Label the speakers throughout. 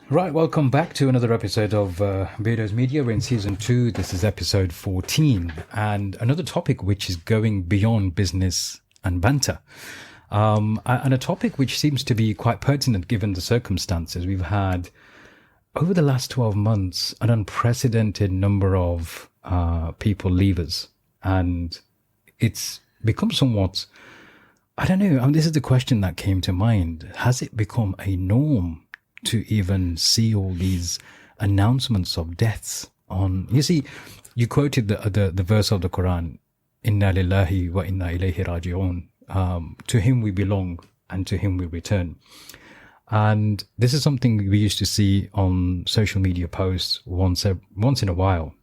Speaker 1: Right, welcome back to another episode of Beardo's Media. We're in season 2. This is episode 14, and another topic which is going beyond business and banter. And a topic which seems to be quite pertinent given the circumstances. We've had, over the last 12 months, an unprecedented number of people leave us. And it's become somewhat, I don't know, I mean, this is the question that came to mind. Has it become a norm to even see all these announcements of deaths on? You see, you quoted the verse of the Quran, Inna lillahi wa inna ilayhi raji'un. To him we belong and to him we return. And this is something we used to see on social media posts once in a while,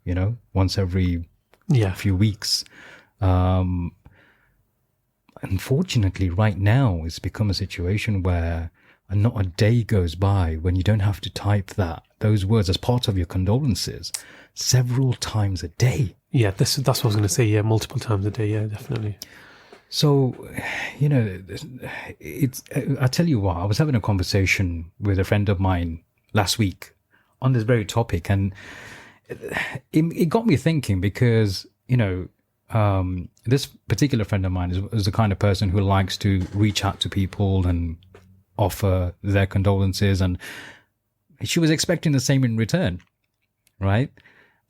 Speaker 1: once every few weeks. Unfortunately, right now, it's become a situation where not a day goes by when you don't have to type those words as part of your condolences several times a day.
Speaker 2: Yeah, that's what I was going to say. Yeah, multiple times a day. Yeah, definitely.
Speaker 1: So, I tell you what, I was having a conversation with a friend of mine last week on this very topic, and it got me thinking because, this particular friend of mine is the kind of person who likes to reach out to people and offer their condolences, and she was expecting the same in return, right?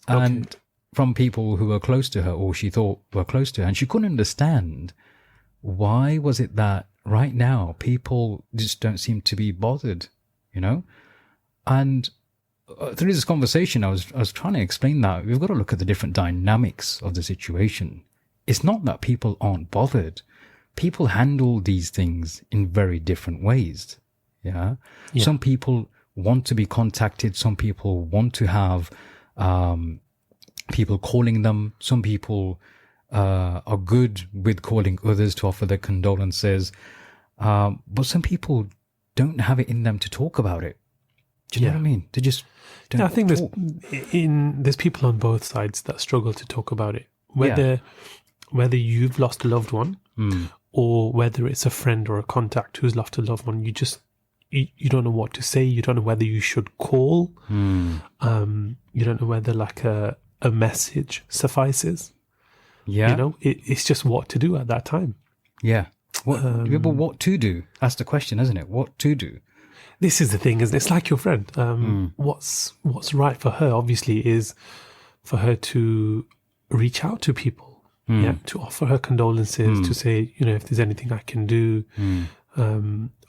Speaker 2: Okay.
Speaker 1: And from people who were close to her, or she thought were close to her, and she couldn't understand why was it that right now people just don't seem to be bothered, And through this conversation, I was trying to explain that we've got to look at the different dynamics of the situation. It's not that people aren't bothered. People handle these things in very different ways. Yeah. Some people want to be contacted. Some people want to have people calling them. Some people are good with calling others to offer their condolences. But some people don't have it in them to talk about it. Do you know what I mean? They just don't.
Speaker 2: I think there's people on both sides that struggle to talk about it. Whether you've lost a loved one, or whether it's a friend or a contact who's lost a loved one, you don't know what to say. You don't know whether you should call. You don't know whether a message suffices.
Speaker 1: Yeah.
Speaker 2: It's just what to do at that time.
Speaker 1: Yeah. But what to do? That's the question, isn't it? What to do?
Speaker 2: This is the thing, isn't it? It's like your friend. What's right for her, obviously, is for her to reach out to people. To offer her condolences, to say, if there's anything I can do,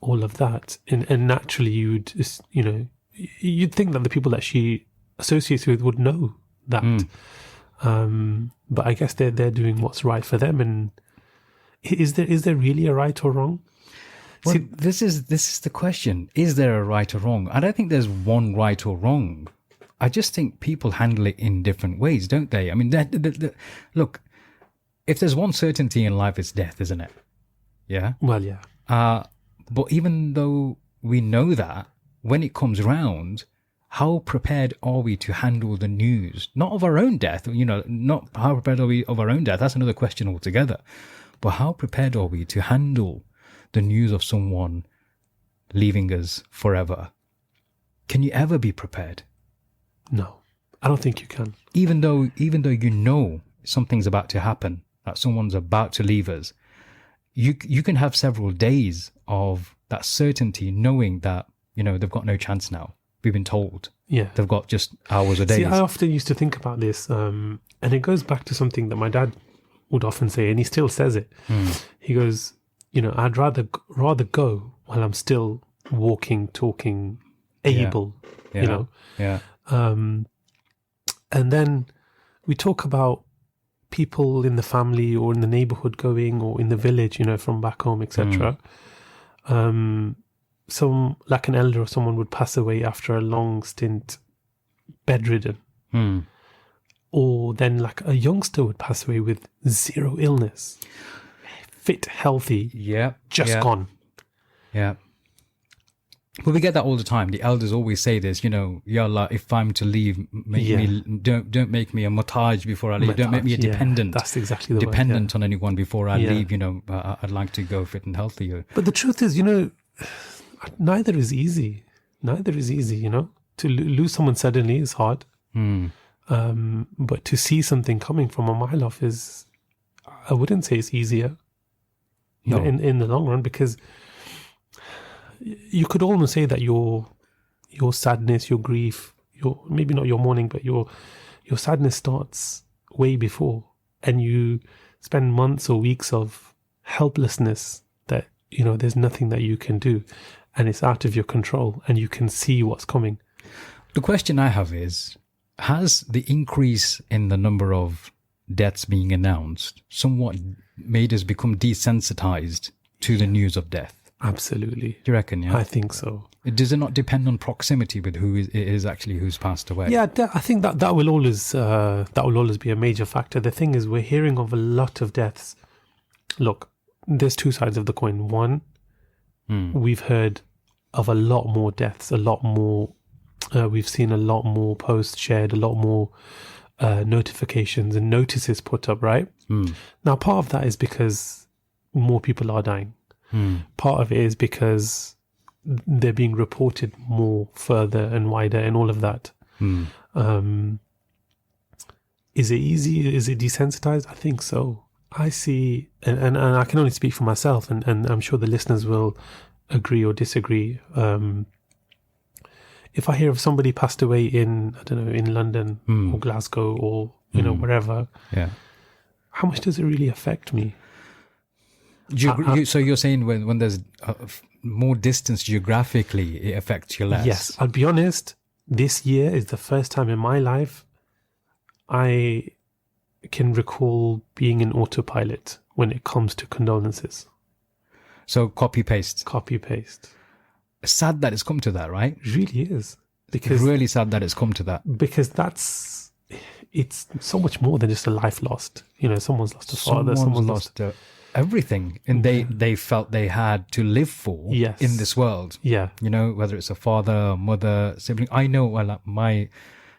Speaker 2: all of that. And naturally you would just, you'd think that the people that she associates with would know that. But I guess they're doing what's right for them. And is there really a right or wrong?
Speaker 1: Well, this is the question. Is there a right or wrong? I don't think there's one right or wrong. I just think people handle it in different ways, don't they? I mean, look, if there's one certainty in life, it's death, isn't it? Yeah?
Speaker 2: Well, yeah.
Speaker 1: But even though we know that, when it comes round, how prepared are we to handle the news? Not of our own death, not how prepared are we of our own death. That's another question altogether. But how prepared are we to handle the news of someone leaving us forever? Can you ever be prepared?
Speaker 2: No, I don't think you can.
Speaker 1: Even though something's about to happen, that someone's about to leave us, you can have several days of that certainty, knowing that they've got no chance now. We've been told.
Speaker 2: Yeah,
Speaker 1: they've got just hours or days.
Speaker 2: See, I often used to think about this, and it goes back to something that my dad would often say, and he still says it. He goes, I'd rather go while I'm still walking, talking, able.
Speaker 1: Yeah.
Speaker 2: And then we talk about people in the family or in the neighborhood going, or in the village, from back home, etc. Some, like an elder or someone, would pass away after a long stint bedridden. Or then like a youngster would pass away with zero illness, fit, healthy, gone.
Speaker 1: Yeah. But we get that all the time. The elders always say this, Ya Allah, if I'm to leave, don't make me a mutaj before I leave. Don't make me a dependent.
Speaker 2: That's exactly the
Speaker 1: dependent on anyone before I leave. I'd like to go fit and healthy.
Speaker 2: But the truth is, neither is easy. neither is easy, you know. To lose someone suddenly is hard. But to see something coming from a mile off is, I wouldn't say it's easier, you know, in the long run, because you could almost say that your sadness, your grief, your, maybe not your mourning, but your sadness starts way before, and you spend months or weeks of helplessness that, you know, there's nothing that you can do, and it's out of your control, and you can see what's coming.
Speaker 1: The question I have is, has the increase in the number of deaths being announced somewhat made us become desensitized to the news of death?
Speaker 2: Absolutely.
Speaker 1: Do you reckon? Yeah,
Speaker 2: I think so.
Speaker 1: Does it not depend on proximity with who it is actually who's passed away?
Speaker 2: Yeah, I think that will always be a major factor. The thing is, we're hearing of a lot of deaths. Look, there's two sides of the coin. One, we've heard of a lot more deaths, a lot more. We've seen a lot more posts shared, a lot more notifications and notices put up, right? Now, part of that is because more people are dying. Part of it is because they're being reported more, further and wider, and all of that. Is it easy? Is it desensitized? I think so. I see, and I can only speak for myself, and I'm sure the listeners will agree or disagree. If I hear of somebody passed away in, I don't know, in London or Glasgow or, you know, wherever, how much does it really affect me?
Speaker 1: So you're saying when there's more distance geographically, it affects you less?
Speaker 2: Yes, I'll be honest. This year is the first time in my life I can recall being in autopilot when it comes to condolences.
Speaker 1: So copy paste.
Speaker 2: Sad
Speaker 1: that it's come to that, right?
Speaker 2: It really is. Because
Speaker 1: really sad that it's come to that.
Speaker 2: Because it's so much more than just a life lost. You know, someone's lost a father, someone's lost
Speaker 1: everything, and they felt they had to live for in this world. Yeah, you know, whether it's a father, mother, sibling. I know, well, my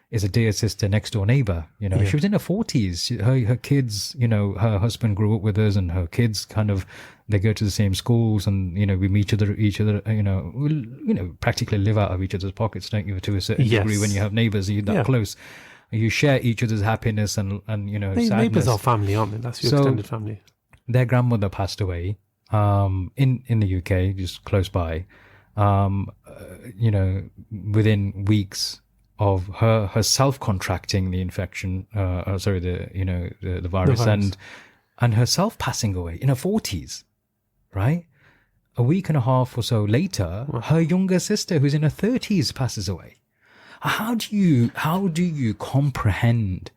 Speaker 1: is a dear sister, next door neighbor. You know, she was in her 40s. Her kids, you know, her husband grew up with us, and her kids kind of they go to the same schools, and you know, we meet each other. You know, practically live out of each other's pockets, don't you? To a certain degree, when you have neighbors, you're that close. You share each other's happiness and you know, sadness. Neighbors
Speaker 2: are family, aren't they? That's your extended family.
Speaker 1: Their grandmother passed away in the UK, just close by. You know, within weeks of her herself contracting the infection, the virus, and herself passing away in her 40s, right? A week and a half or so later, her younger sister, who's in her 30s, passes away. How do you comprehend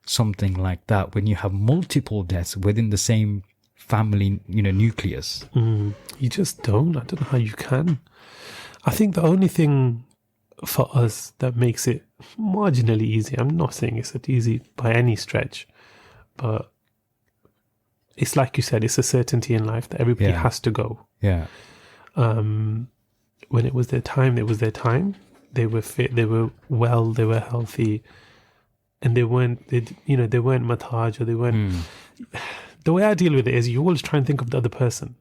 Speaker 1: something like that when you have multiple deaths within the same family, you know, nucleus?
Speaker 2: You just don't. I don't know how you can. I think the only thing for us that makes it marginally easy, I'm not saying it's easy by any stretch, but it's like you said, it's a certainty in life that everybody has to go. Yeah. When it was their time, it was their time. They were fit, they were well, they were healthy, and they weren't mataj, or they weren't. The way I deal with it is you always try and think of the other person.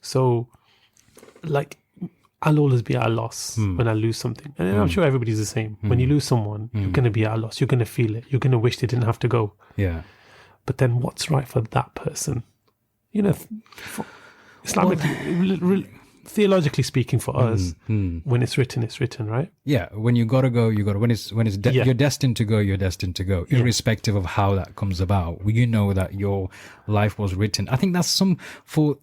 Speaker 2: So, like, I'll always be at a loss when I lose something. And I'm sure everybody's the same. When you lose someone, you're going to be at a loss. You're going to feel it. You're going to wish they didn't have to go. Yeah. But then what's right for that person? You know, Islamically, theologically speaking, for us, when it's written, right?
Speaker 1: Yeah. When you got to go, you got to. When you're destined to go, you're destined to go, irrespective of how that comes about. You know that your life was written. I think that's for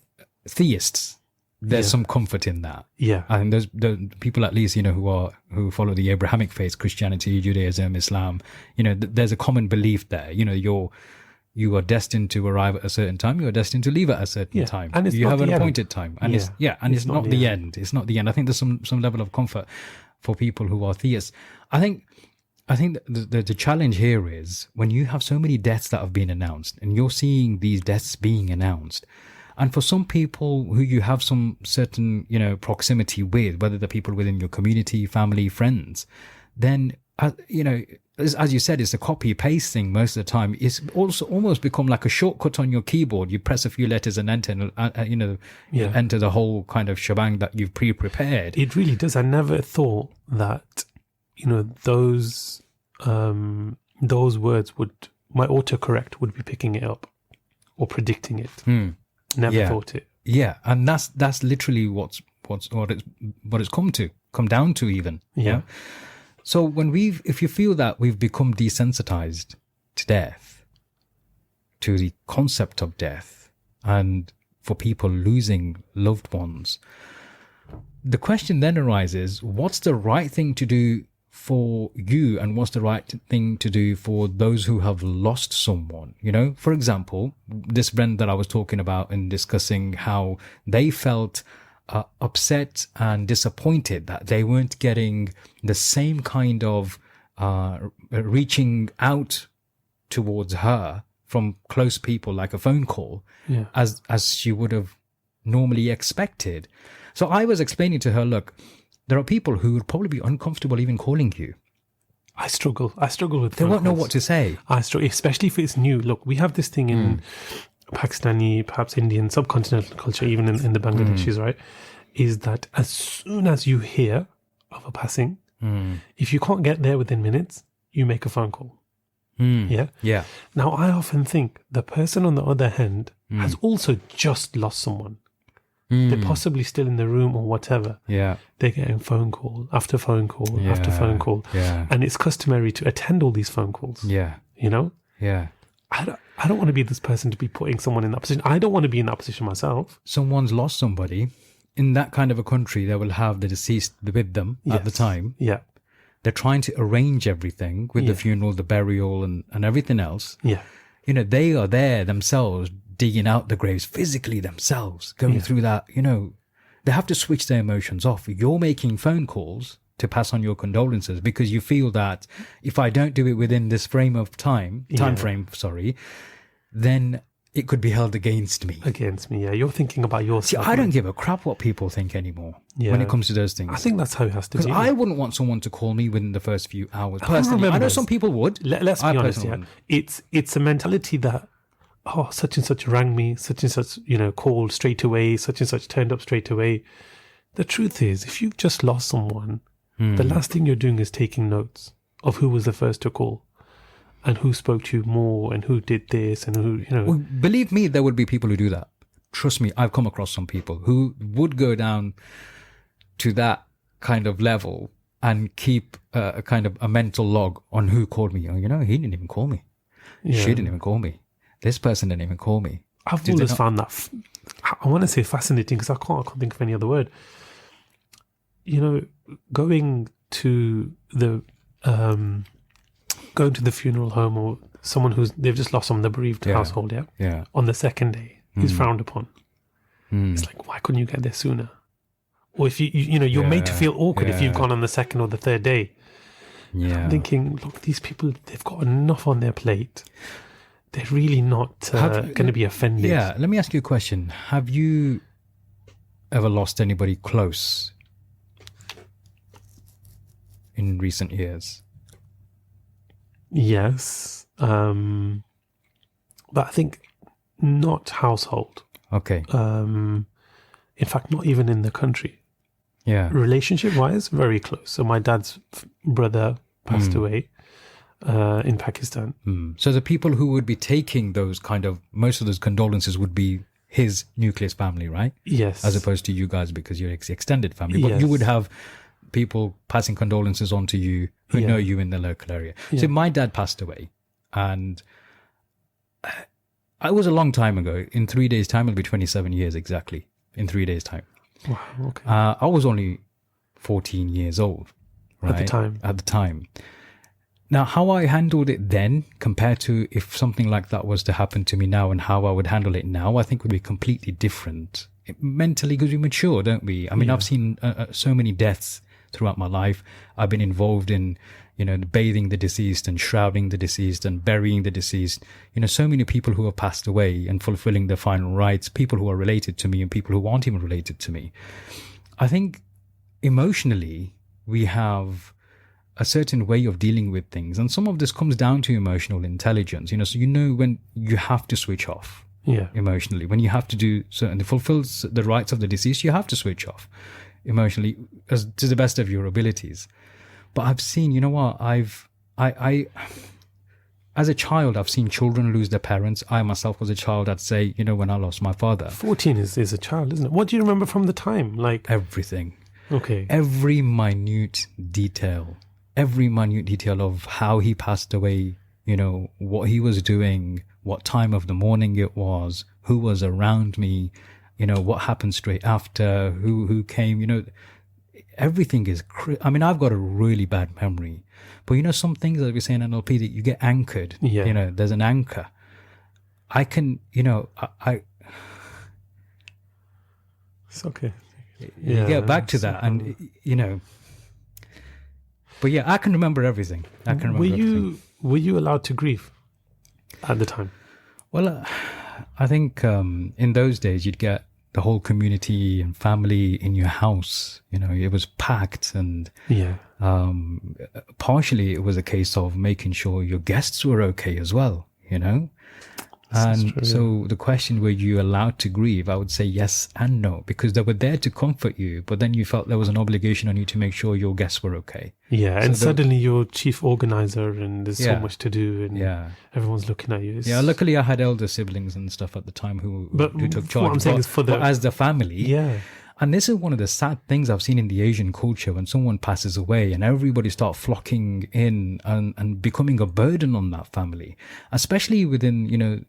Speaker 1: theists. There's some comfort in that. Yeah. And there's the people, at least, you know, who follow the Abrahamic faith, Christianity, Judaism, Islam, you know, there's a common belief there. You know, you are destined to arrive at a certain time. You are destined to leave at a certain time. And you have an appointed time. And it's not the end. It's not the end. I think there's some level of comfort for people who are theists. I think the challenge here is when you have so many deaths that have been announced, and you're seeing these deaths being announced, and for some people who you have some certain, you know, proximity with, whether they're people within your community, family, friends, then as you said, it's a copy paste thing most of the time. It's also almost become like a shortcut on your keyboard. You press a few letters and enter, enter the whole kind of shebang that you've pre-prepared.
Speaker 2: It really does. I never thought that, those words my autocorrect would be picking it up or predicting it. Never thought it.
Speaker 1: Yeah, and that's literally what it's come down to even.
Speaker 2: Yeah.
Speaker 1: So if you feel that we've become desensitized to death, to the concept of death, and for people losing loved ones, the question then arises, what's the right thing to do for you, and what's the right thing to do for those who have lost someone? For example, this friend that I was talking about and discussing how they felt upset and disappointed that they weren't getting the same kind of reaching out towards her from close people, like a phone call, as she would have normally expected. So I was explaining to her, look, there are people who would probably be uncomfortable even calling you.
Speaker 2: I struggle with
Speaker 1: They won't know what to say.
Speaker 2: I struggle, especially if it's new. Look, we have this thing in Pakistani, perhaps Indian, subcontinental culture, even in the Bangladeshis, right? Is that as soon as you hear of a passing, if you can't get there within minutes, you make a phone call. Yeah?
Speaker 1: Yeah.
Speaker 2: Now, I often think the person on the other hand has also just lost someone. They're possibly still in the room or whatever.
Speaker 1: Yeah.
Speaker 2: They're getting phone call after phone call after phone call.
Speaker 1: Yeah.
Speaker 2: And it's customary to attend all these phone calls.
Speaker 1: Yeah. Yeah.
Speaker 2: I don't want to be this person to be putting someone in that position. I don't want to be in that position myself.
Speaker 1: Someone's lost somebody. In that kind of a country, they will have the deceased with them at the time.
Speaker 2: Yeah.
Speaker 1: They're trying to arrange everything with the funeral, the burial, and everything else.
Speaker 2: Yeah.
Speaker 1: They are there themselves, digging out the graves physically themselves, going through that. They have to switch their emotions off. You're making phone calls to pass on your condolences because you feel that if I don't do it within this frame, then it could be held against me.
Speaker 2: Yeah. You're thinking about yourself.
Speaker 1: See, I don't give a crap what people think anymore when it comes to those things.
Speaker 2: I think that's how it has to be.
Speaker 1: Because I wouldn't want someone to call me within the first few hours. Personally, I know some people would.
Speaker 2: Let's be honest, It's a mentality that, such and such rang me, such and such, called straight away, such and such turned up straight away. The truth is, if you've just lost someone, the last thing you're doing is taking notes of who was the first to call and who spoke to you more and who did this and who,
Speaker 1: Well, believe me, there would be people who do that. Trust me, I've come across some people who would go down to that kind of level and keep a kind of a mental log on who called me. Oh, he didn't even call me.
Speaker 2: Yeah.
Speaker 1: She didn't even call me. This person didn't even call me.
Speaker 2: I've always found that, I want to say fascinating because I can't think of any other word. Going to the funeral home or someone they've just lost someone, the bereaved household, on the second day is frowned upon. It's like, why couldn't you get there sooner? Or if you're made to feel awkward if you've gone on the second or the third day.
Speaker 1: Yeah.
Speaker 2: I'm thinking, look, these people, they've got enough on their plate. They're really not going to be offended.
Speaker 1: Yeah, let me ask you a question. Have you ever lost anybody close in recent years?
Speaker 2: Yes. But I think not household.
Speaker 1: Okay.
Speaker 2: In fact, not even in the country.
Speaker 1: Yeah.
Speaker 2: Relationship-wise, very close. So my dad's brother passed away in Pakistan.
Speaker 1: So the people who would be taking most of those condolences would be his nucleus family, right?
Speaker 2: Yes.
Speaker 1: As opposed to you guys because you're extended family. But you would have people passing condolences on to you who know you in the local area. Yeah. So my dad passed away and it was a long time ago. In 3 days' time, it'll be 27 years exactly. In 3 days' time.
Speaker 2: Wow, okay.
Speaker 1: I was only 14 years old. Right? At the time. Now, how I handled it then compared to if something like that was to happen to me now and how I would handle it now, I think would be completely different. Mentally, because we mature, don't we? I mean, I've seen so many deaths throughout my life. I've been involved in, bathing the deceased and shrouding the deceased and burying the deceased. So many people who have passed away and fulfilling their final rites, people who are related to me and people who aren't even related to me. I think emotionally, we have a certain way of dealing with things. And some of this comes down to emotional intelligence, so when you have to switch off emotionally, when you have to do certain, to fulfill the rights of the deceased, you have to switch off emotionally to the best of your abilities. But I've seen, I as a child, I've seen children lose their parents. I myself was a child, I'd say, when I lost my father.
Speaker 2: 14 is a child, isn't it? What do you remember from the time? Like
Speaker 1: everything.
Speaker 2: Okay.
Speaker 1: Every minute detail of how he passed away, what he was doing, what time of the morning it was, who was around me, what happened straight after, who came, everything is, I've got a really bad memory. But some things that we say in NLP that you get anchored, there's an anchor. I can,
Speaker 2: it's okay.
Speaker 1: You get back to that and, but yeah, I can remember everything.
Speaker 2: Were you allowed to grieve at the time?
Speaker 1: Well, I think in those days you'd get the whole community and family in your house. It was packed, and partially it was a case of making sure your guests were okay as well. So the question, were you allowed to grieve? I would say yes and no, because they were there to comfort you, but then you felt there was an obligation on you to make sure your guests were okay.
Speaker 2: Yeah, so and suddenly you're chief organizer and there's so much to do and everyone's looking at you.
Speaker 1: Luckily I had elder siblings and stuff at the time who took charge.
Speaker 2: What I'm saying is but
Speaker 1: as the family, and this is one of the sad things I've seen in the Asian culture when someone passes away and everybody starts flocking in and becoming a burden on that family, especially within,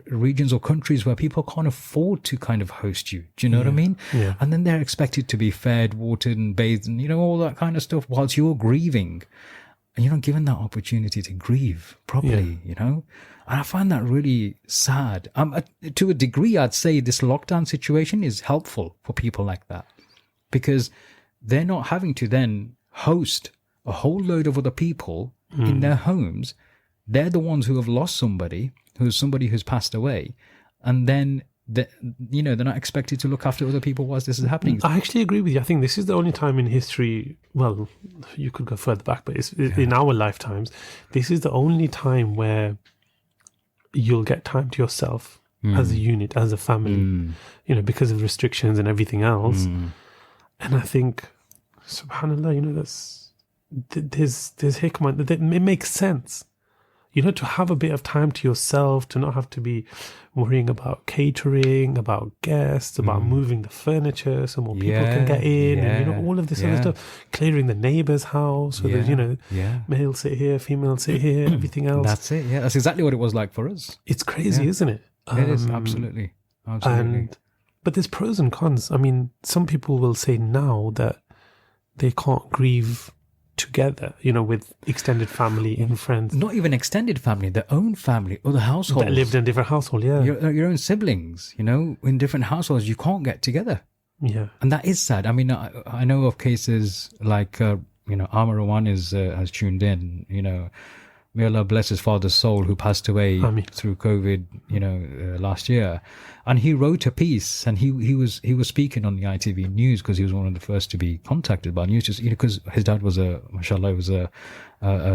Speaker 1: regions or countries where people can't afford to kind of host you. Do you know what I mean?
Speaker 2: Yeah.
Speaker 1: And then they're expected to be fed, watered and bathed and, all that kind of stuff whilst you're grieving. And you're not given that opportunity to grieve properly, And I find that really sad. To a degree, I'd say this lockdown situation is helpful for people like that, because they're not having to then host a whole load of other people in their homes. They're the ones who have lost somebody who's passed away. And then, they're not expected to look after other people whilst this is happening.
Speaker 2: I actually agree with you. I think this is the only time in history, well, you could go further back, but in our lifetimes, this is the only time where you'll get time to yourself as a unit, as a family, because of restrictions and everything else. And I think, subhanAllah, there's hikmah, that it makes sense. To have a bit of time to yourself, to not have to be worrying about catering, about guests, about moving the furniture so more people can get in, and all of this other stuff, clearing the neighbour's house, so that, male sit here, female sit here, everything else.
Speaker 1: That's it, that's exactly what it was like for us.
Speaker 2: It's crazy, isn't it?
Speaker 1: It is, absolutely.
Speaker 2: But there's pros and cons. Some people will say now that they can't grieve together, with extended family and friends.
Speaker 1: Not even extended family, their own family, other households.
Speaker 2: That lived in different households,
Speaker 1: Your own siblings, in different households, you can't get together.
Speaker 2: Yeah.
Speaker 1: And that is sad. I know of cases like, Amar One has tuned in, may Allah bless his father's soul, who passed away through COVID, last year. And he wrote a piece, and he was speaking on the ITV news because he was one of the first to be contacted by news, just because his dad was mashallah, was a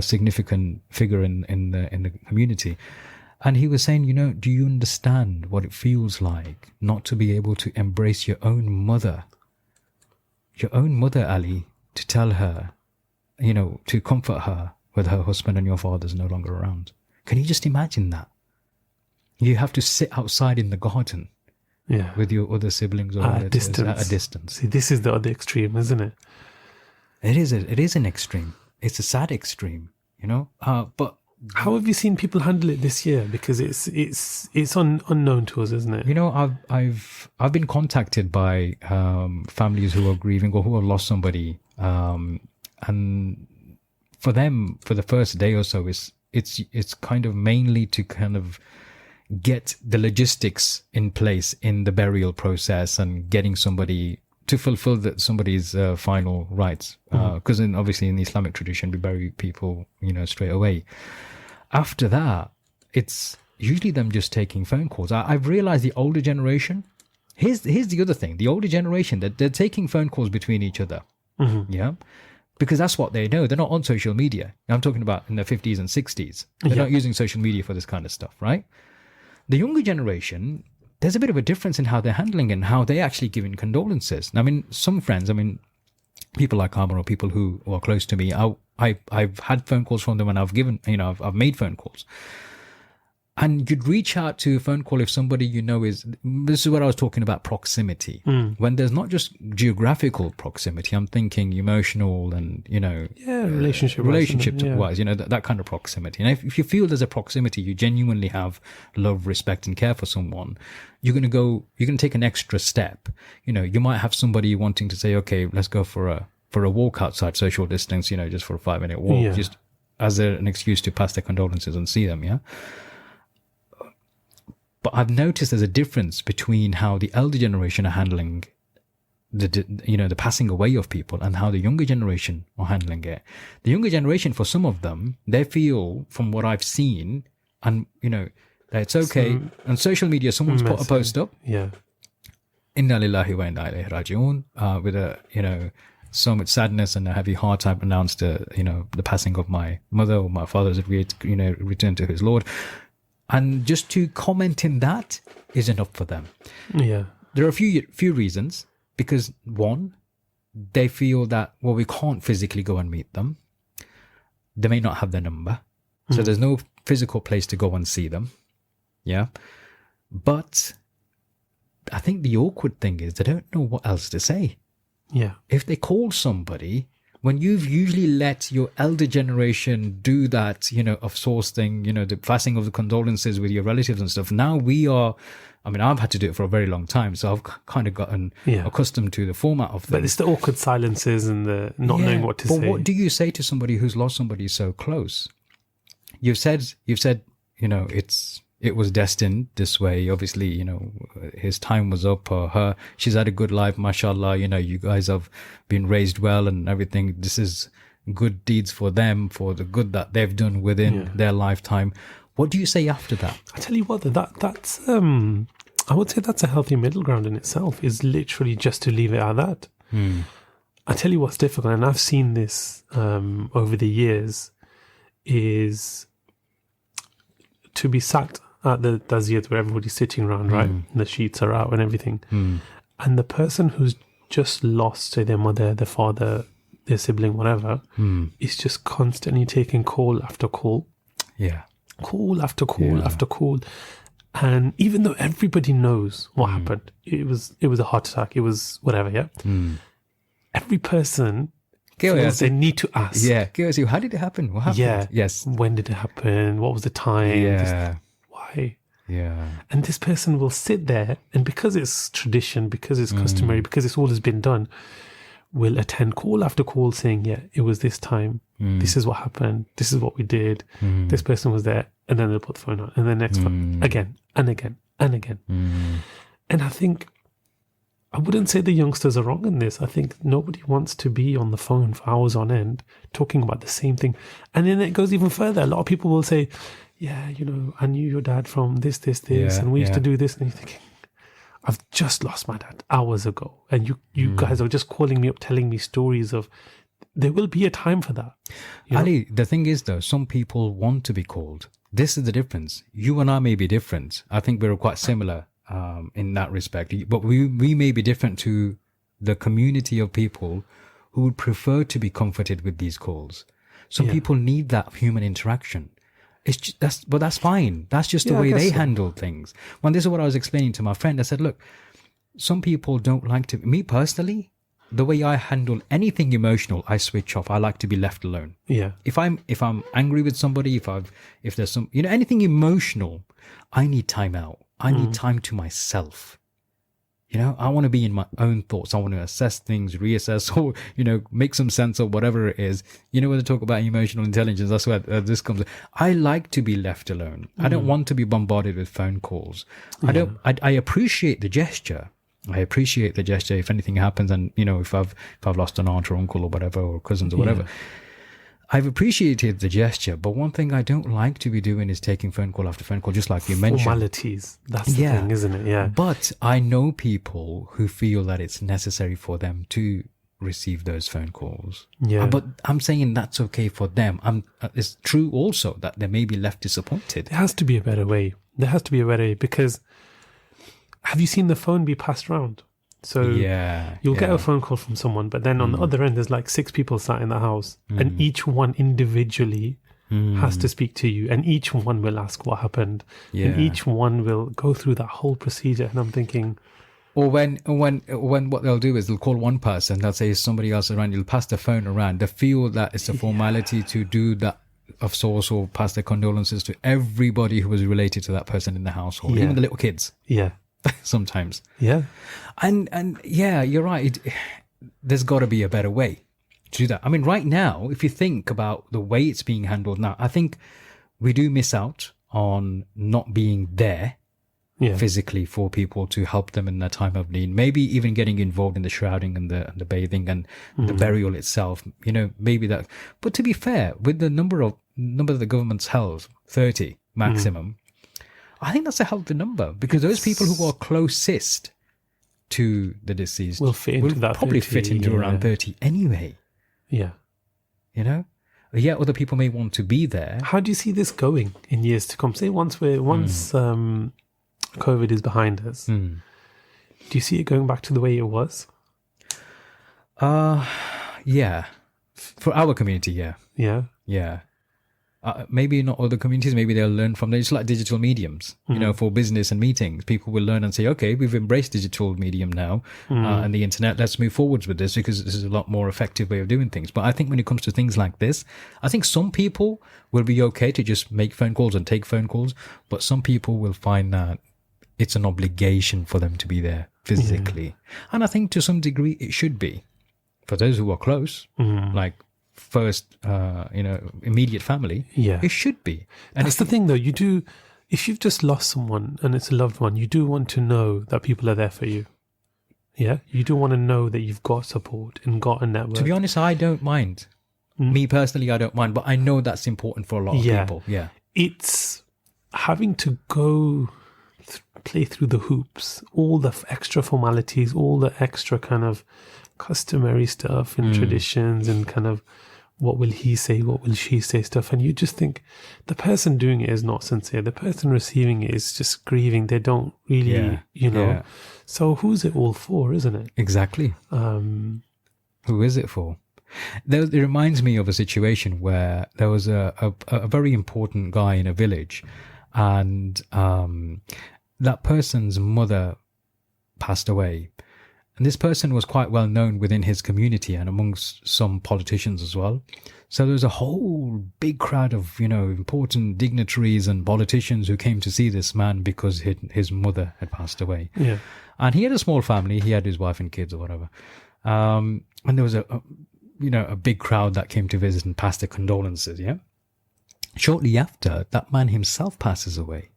Speaker 1: significant figure in the community. And he was saying, do you understand what it feels like not to be able to embrace your own mother, Ali, to tell her, to comfort her with her husband and your father's no longer around? Can you just imagine that? You have to sit outside in the garden with your other siblings or relatives at a distance.
Speaker 2: See, this is the other extreme, isn't it?
Speaker 1: It is an extreme. It's a sad extreme, but
Speaker 2: how have you seen people handle it this year? Because it's unknown to us, isn't it?
Speaker 1: I've been contacted by families who are grieving or who have lost somebody, and for them, for the first day or so, it's kind of mainly to kind of get the logistics in place in the burial process and getting somebody to fulfill somebody's final rights. Because obviously in the Islamic tradition, we bury people, straight away. After that, it's usually them just taking phone calls. I've realized the older generation, here's the other thing, the older generation, that they're taking phone calls between each other. Yeah. because that's what they know. They're not on social media. I'm talking about in their 50s and 60s. They're not using social media for this kind of stuff, right? The younger generation, there's a bit of a difference in how they're handling it and how they're actually giving condolences. I mean, some friends, people like Amar or people who are close to me, I've had phone calls from them and I've made phone calls. And you'd reach out to a phone call if somebody this is what I was talking about, proximity. When there's not just geographical proximity, I'm thinking emotional and, relationship wise, that kind of proximity. And if you feel there's a proximity, you genuinely have love, respect and care for someone, you're going to take an extra step. You might have somebody wanting to say, okay, let's go for a walk outside, social distance, just for a 5-minute walk, just as an excuse to pass their condolences and see them. Yeah. But I've noticed there's a difference between how the elder generation are handling the passing away of people and how the younger generation are handling it. The younger generation, for some of them, they feel, from what I've seen, and that it's okay. On social media, someone's put a post up.
Speaker 2: Yeah.
Speaker 1: Inna lillahi wa inna ilayhi raji'un, with so much sadness and a heavy heart. I've announced the passing of my mother or my father as returned to his Lord. And just to comment in that is enough for them.
Speaker 2: Yeah.
Speaker 1: There are a few reasons. Because one, they feel that, well, we can't physically go and meet them. They may not have their number. So there's no physical place to go and see them. Yeah. But I think the awkward thing is they don't know what else to say.
Speaker 2: Yeah.
Speaker 1: If they call somebody, when you've usually let your elder generation do that, of source thing, the passing of the condolences with your relatives and stuff. Now I've had to do it for a very long time. So I've kind of gotten accustomed to the format of things.
Speaker 2: But it's the awkward silences and the not knowing what to say.
Speaker 1: But what do you say to somebody who's lost somebody so close? You've said, it was destined this way. Obviously, his time was up, or her. She's had a good life, mashallah. You guys have been raised well and everything. This is good deeds for them, for the good that they've done within their lifetime. What do you say after that?
Speaker 2: I tell you what, that's I would say that's a healthy middle ground in itself, is literally just to leave it at that. I tell you what's difficult, and I've seen this over the years, is to be sat at the taziyat where everybody's sitting around, right? And the sheets are out and everything. And the person who's just lost, say, their mother, their father, their sibling, whatever, is just constantly taking call after call.
Speaker 1: Yeah.
Speaker 2: Call after call after call. And even though everybody knows what happened, it was a heart attack, it was whatever, every person feels they need to ask.
Speaker 1: Yeah. How did it happen? What happened?
Speaker 2: Yeah.
Speaker 1: Yes.
Speaker 2: When did it happen? What was the time?
Speaker 1: Yeah.
Speaker 2: Why?
Speaker 1: Yeah.
Speaker 2: And this person will sit there, and because it's tradition, because it's customary, because it's all has been done, will attend call after call saying, it was this time. This is what happened. This is what we did. This person was there. And then they'll put the phone on. And then next one. Again and again and again. And I think, I wouldn't say the youngsters are wrong in this. I think nobody wants to be on the phone for hours on end talking about the same thing. And then it goes even further. A lot of people will say, I knew your dad from this, and we used to do this. And you're thinking, I've just lost my dad hours ago. And you guys are just calling me up, telling me stories of, there will be a time for that.
Speaker 1: Ali, the thing is though, some people want to be called. This is the difference. You and I may be different. I think we're quite similar in that respect. But we may be different to the community of people who would prefer to be comforted with these calls. Some people need that human interaction. But that's fine. That's just the way they handle things. When this is what I was explaining to my friend, I said, look, some people don't like to, me personally, the way I handle anything emotional, I switch off. I like to be left alone.
Speaker 2: Yeah.
Speaker 1: If I'm angry with somebody, if there's some, anything emotional, I need time out. I need time to myself. I want to be in my own thoughts. I want to assess things, reassess, or, make some sense of whatever it is. When they talk about emotional intelligence, that's where this comes. I like to be left alone. I don't want to be bombarded with phone calls. I appreciate the gesture. If anything happens, and if I've lost an aunt or uncle or whatever, or cousins or whatever, I've appreciated the gesture. But one thing I don't like to be doing is taking phone call after phone call, just like you mentioned.
Speaker 2: Formalities. That's the thing, isn't it? Yeah.
Speaker 1: But I know people who feel that it's necessary for them to receive those phone calls.
Speaker 2: Yeah.
Speaker 1: But I'm saying that's okay for them. It's true also that they may be left disappointed.
Speaker 2: There has to be a better way. There has to be a better way, because have you seen the phone be passed around? So you'll get a phone call from someone, but then on the other end, there's like 6 people sat in the house, and each one individually has to speak to you, and each one will ask what happened, and each one will go through that whole procedure. And I'm thinking,
Speaker 1: or when what they'll do is they'll call one person, they'll say somebody else around, you'll pass the phone around. They feel that it's a formality to do that of sorts, or pass their condolences to everybody who was related to that person in the household, even the little kids.
Speaker 2: Yeah.
Speaker 1: Sometimes.
Speaker 2: Yeah.
Speaker 1: And yeah, you're right. There's got to be a better way to do that. I mean, right now, if you think about the way it's being handled now, I think we do miss out on not being there physically for people to help them in their time of need. Maybe even getting involved in the shrouding and the bathing and the burial itself. You know, maybe that. But to be fair, with the number that the government's held, 30 maximum, I think that's a healthy number, because those people who are closest to the deceased
Speaker 2: will
Speaker 1: probably fit into around 30 anyway.
Speaker 2: Yeah.
Speaker 1: You know? Yeah, other people may want to be there.
Speaker 2: How do you see this going in years to come? Say once COVID is behind us, do you see it going back to the way it was?
Speaker 1: Yeah. For our community, yeah.
Speaker 2: Yeah.
Speaker 1: Yeah. Maybe not other communities, maybe they'll learn from them. It's like digital mediums, you know, for business and meetings. People will learn and say, okay, we've embraced digital medium now and the internet. Let's move forwards with this, because this is a lot more effective way of doing things. But I think when it comes to things like this, I think some people will be okay to just make phone calls and take phone calls. But some people will find that it's an obligation for them to be there physically. Yeah. And I think to some degree it should be. For those who are close, like first, immediate family, it should be. And
Speaker 2: that's the thing, though. You do, if you've just lost someone and it's a loved one, you do want to know that people are there for you. Yeah, you do want to know that you've got support and got a network.
Speaker 1: To be honest, I don't mind. Me personally, I don't mind, but I know that's important for a lot of people. Yeah,
Speaker 2: it's having to go play through the hoops, all the extra formalities, all the extra kind of customary stuff and traditions and kind of what will he say, what will she say stuff. And you just think the person doing it is not sincere. The person receiving it is just grieving. They don't really, So who's it all for, isn't it?
Speaker 1: Exactly. Who is it for? It reminds me of a situation where there was a very important guy in a village, and that person's mother passed away. And this person was quite well known within his community and amongst some politicians as well. So there was a whole big crowd of, important dignitaries and politicians who came to see this man because his mother had passed away.
Speaker 2: Yeah.
Speaker 1: And he had a small family. He had his wife and kids or whatever. And there was a big crowd that came to visit and pass their condolences. Yeah. Shortly after, that man himself passes away.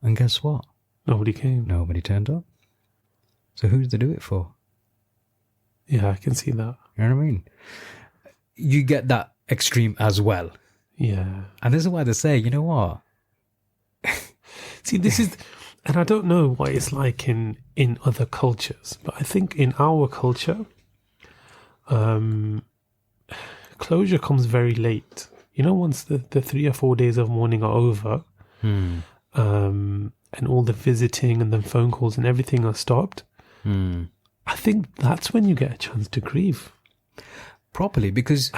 Speaker 1: And guess what?
Speaker 2: Nobody came.
Speaker 1: Nobody turned up. So who did they do it for?
Speaker 2: Yeah, I can see that.
Speaker 1: You know what I mean? You get that extreme as well.
Speaker 2: Yeah.
Speaker 1: And this is why they say, you know what?
Speaker 2: See, this is, and I don't know what it's like in other cultures, but I think in our culture, closure comes very late. Once the 3 or 4 days of mourning are over, and all the visiting and the phone calls and everything are stopped, I think that's when you get a chance to grieve
Speaker 1: properly, because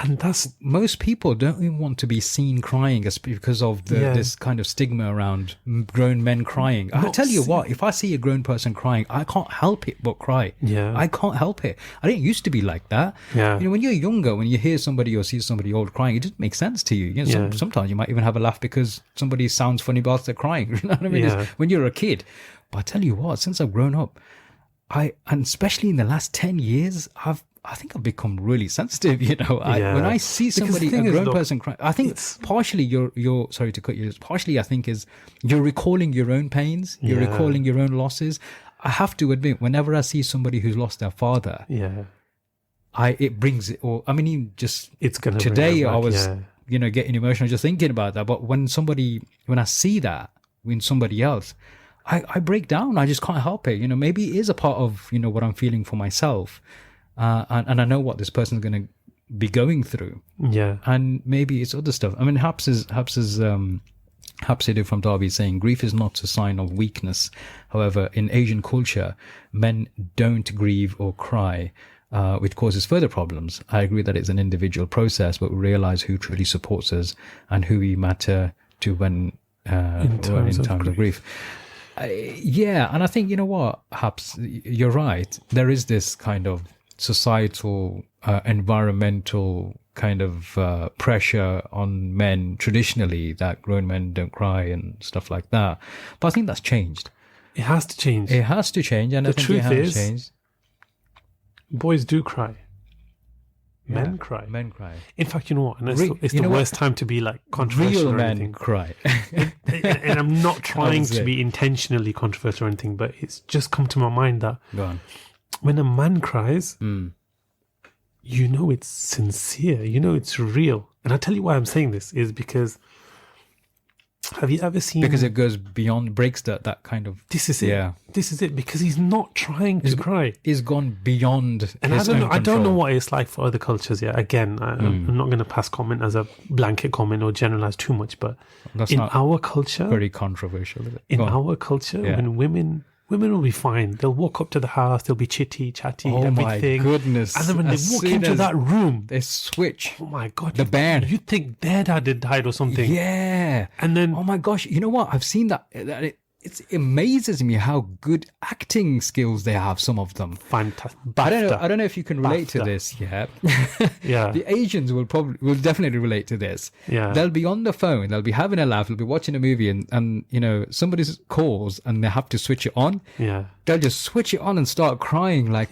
Speaker 1: most people don't even want to be seen crying because of this kind of stigma around grown men crying. I tell you what, if I see a grown person crying, I can't help it but cry.
Speaker 2: Yeah,
Speaker 1: I can't help it. I didn't used to be like that.
Speaker 2: Yeah,
Speaker 1: when you're younger, when you hear somebody or see somebody old crying, it doesn't make sense to you. Sometimes you might even have a laugh because somebody sounds funny whilst they're crying. You know what I mean?
Speaker 2: Yeah.
Speaker 1: When you're a kid. But I tell you what, since I've grown up, and especially in the last 10 years, I think I've become really sensitive, when I see somebody, a grown person crying, I think partially you're sorry to cut you, partially I think is you're recalling your own pains, you're recalling your own losses. I have to admit, whenever I see somebody who's lost their father, it brings it, it's gonna today I was, getting emotional just thinking about that. But when I see that in somebody else, I break down. I just can't help it. Maybe it is a part of, what I'm feeling for myself. and I know what this person's going to be going through.
Speaker 2: Yeah.
Speaker 1: And maybe it's other stuff. I mean, Hapsidhu from Derby is saying, grief is not a sign of weakness. However, in Asian culture, men don't grieve or cry, which causes further problems. I agree that it's an individual process, but we realize who truly supports us and who we matter to when in times of grief. Yeah, and I think, you know what, Haps, you're right. There is this kind of societal, environmental kind of pressure on men traditionally that grown men don't cry and stuff like that. But I think that's changed.
Speaker 2: It has to change.
Speaker 1: It has to change, and
Speaker 2: the
Speaker 1: I think
Speaker 2: truth
Speaker 1: it has
Speaker 2: is,
Speaker 1: changed.
Speaker 2: Boys do cry.
Speaker 1: Yeah,
Speaker 2: Men cry.
Speaker 1: Men cry.
Speaker 2: In fact, you know what? And it's the worst time to be like controversial
Speaker 1: Real
Speaker 2: or
Speaker 1: men
Speaker 2: anything.
Speaker 1: cry.
Speaker 2: And I'm not trying to be intentionally controversial or anything, but it's just come to my mind that
Speaker 1: Go on.
Speaker 2: when a man cries, you know it's sincere, you know it's real. And I'll tell you why I'm saying this is because, have you ever seen...
Speaker 1: Because it goes beyond, breaks that kind of...
Speaker 2: This is it.
Speaker 1: Yeah.
Speaker 2: This is it, because he's not trying to cry.
Speaker 1: He's gone beyond
Speaker 2: and
Speaker 1: his
Speaker 2: I don't know what it's like for other cultures. Yeah, again, I'm not going to pass comment as a blanket comment or generalize too much, but
Speaker 1: That's
Speaker 2: in
Speaker 1: not
Speaker 2: our culture...
Speaker 1: very controversial, is it?
Speaker 2: In
Speaker 1: Go on.
Speaker 2: our culture, when women will be fine. They'll walk up to the house, they'll be chitty, chatty, everything.
Speaker 1: Oh my goodness.
Speaker 2: And then when they
Speaker 1: As
Speaker 2: walk
Speaker 1: soon
Speaker 2: into
Speaker 1: as
Speaker 2: that room,
Speaker 1: they switch.
Speaker 2: oh my God.
Speaker 1: The band.
Speaker 2: You'd think their dad had died or something.
Speaker 1: Yeah.
Speaker 2: And then...
Speaker 1: Oh my gosh. You know what? I've seen that. It amazes me how good acting skills they have, some of them.
Speaker 2: Fantastic.
Speaker 1: I don't know if you can relate to this yet.
Speaker 2: Yeah.
Speaker 1: The Asians will definitely relate to this.
Speaker 2: Yeah.
Speaker 1: They'll be on the phone, they'll be having a laugh, they'll be watching a movie and you know, somebody calls and they have to switch it on.
Speaker 2: Yeah.
Speaker 1: They'll just switch it on and start crying like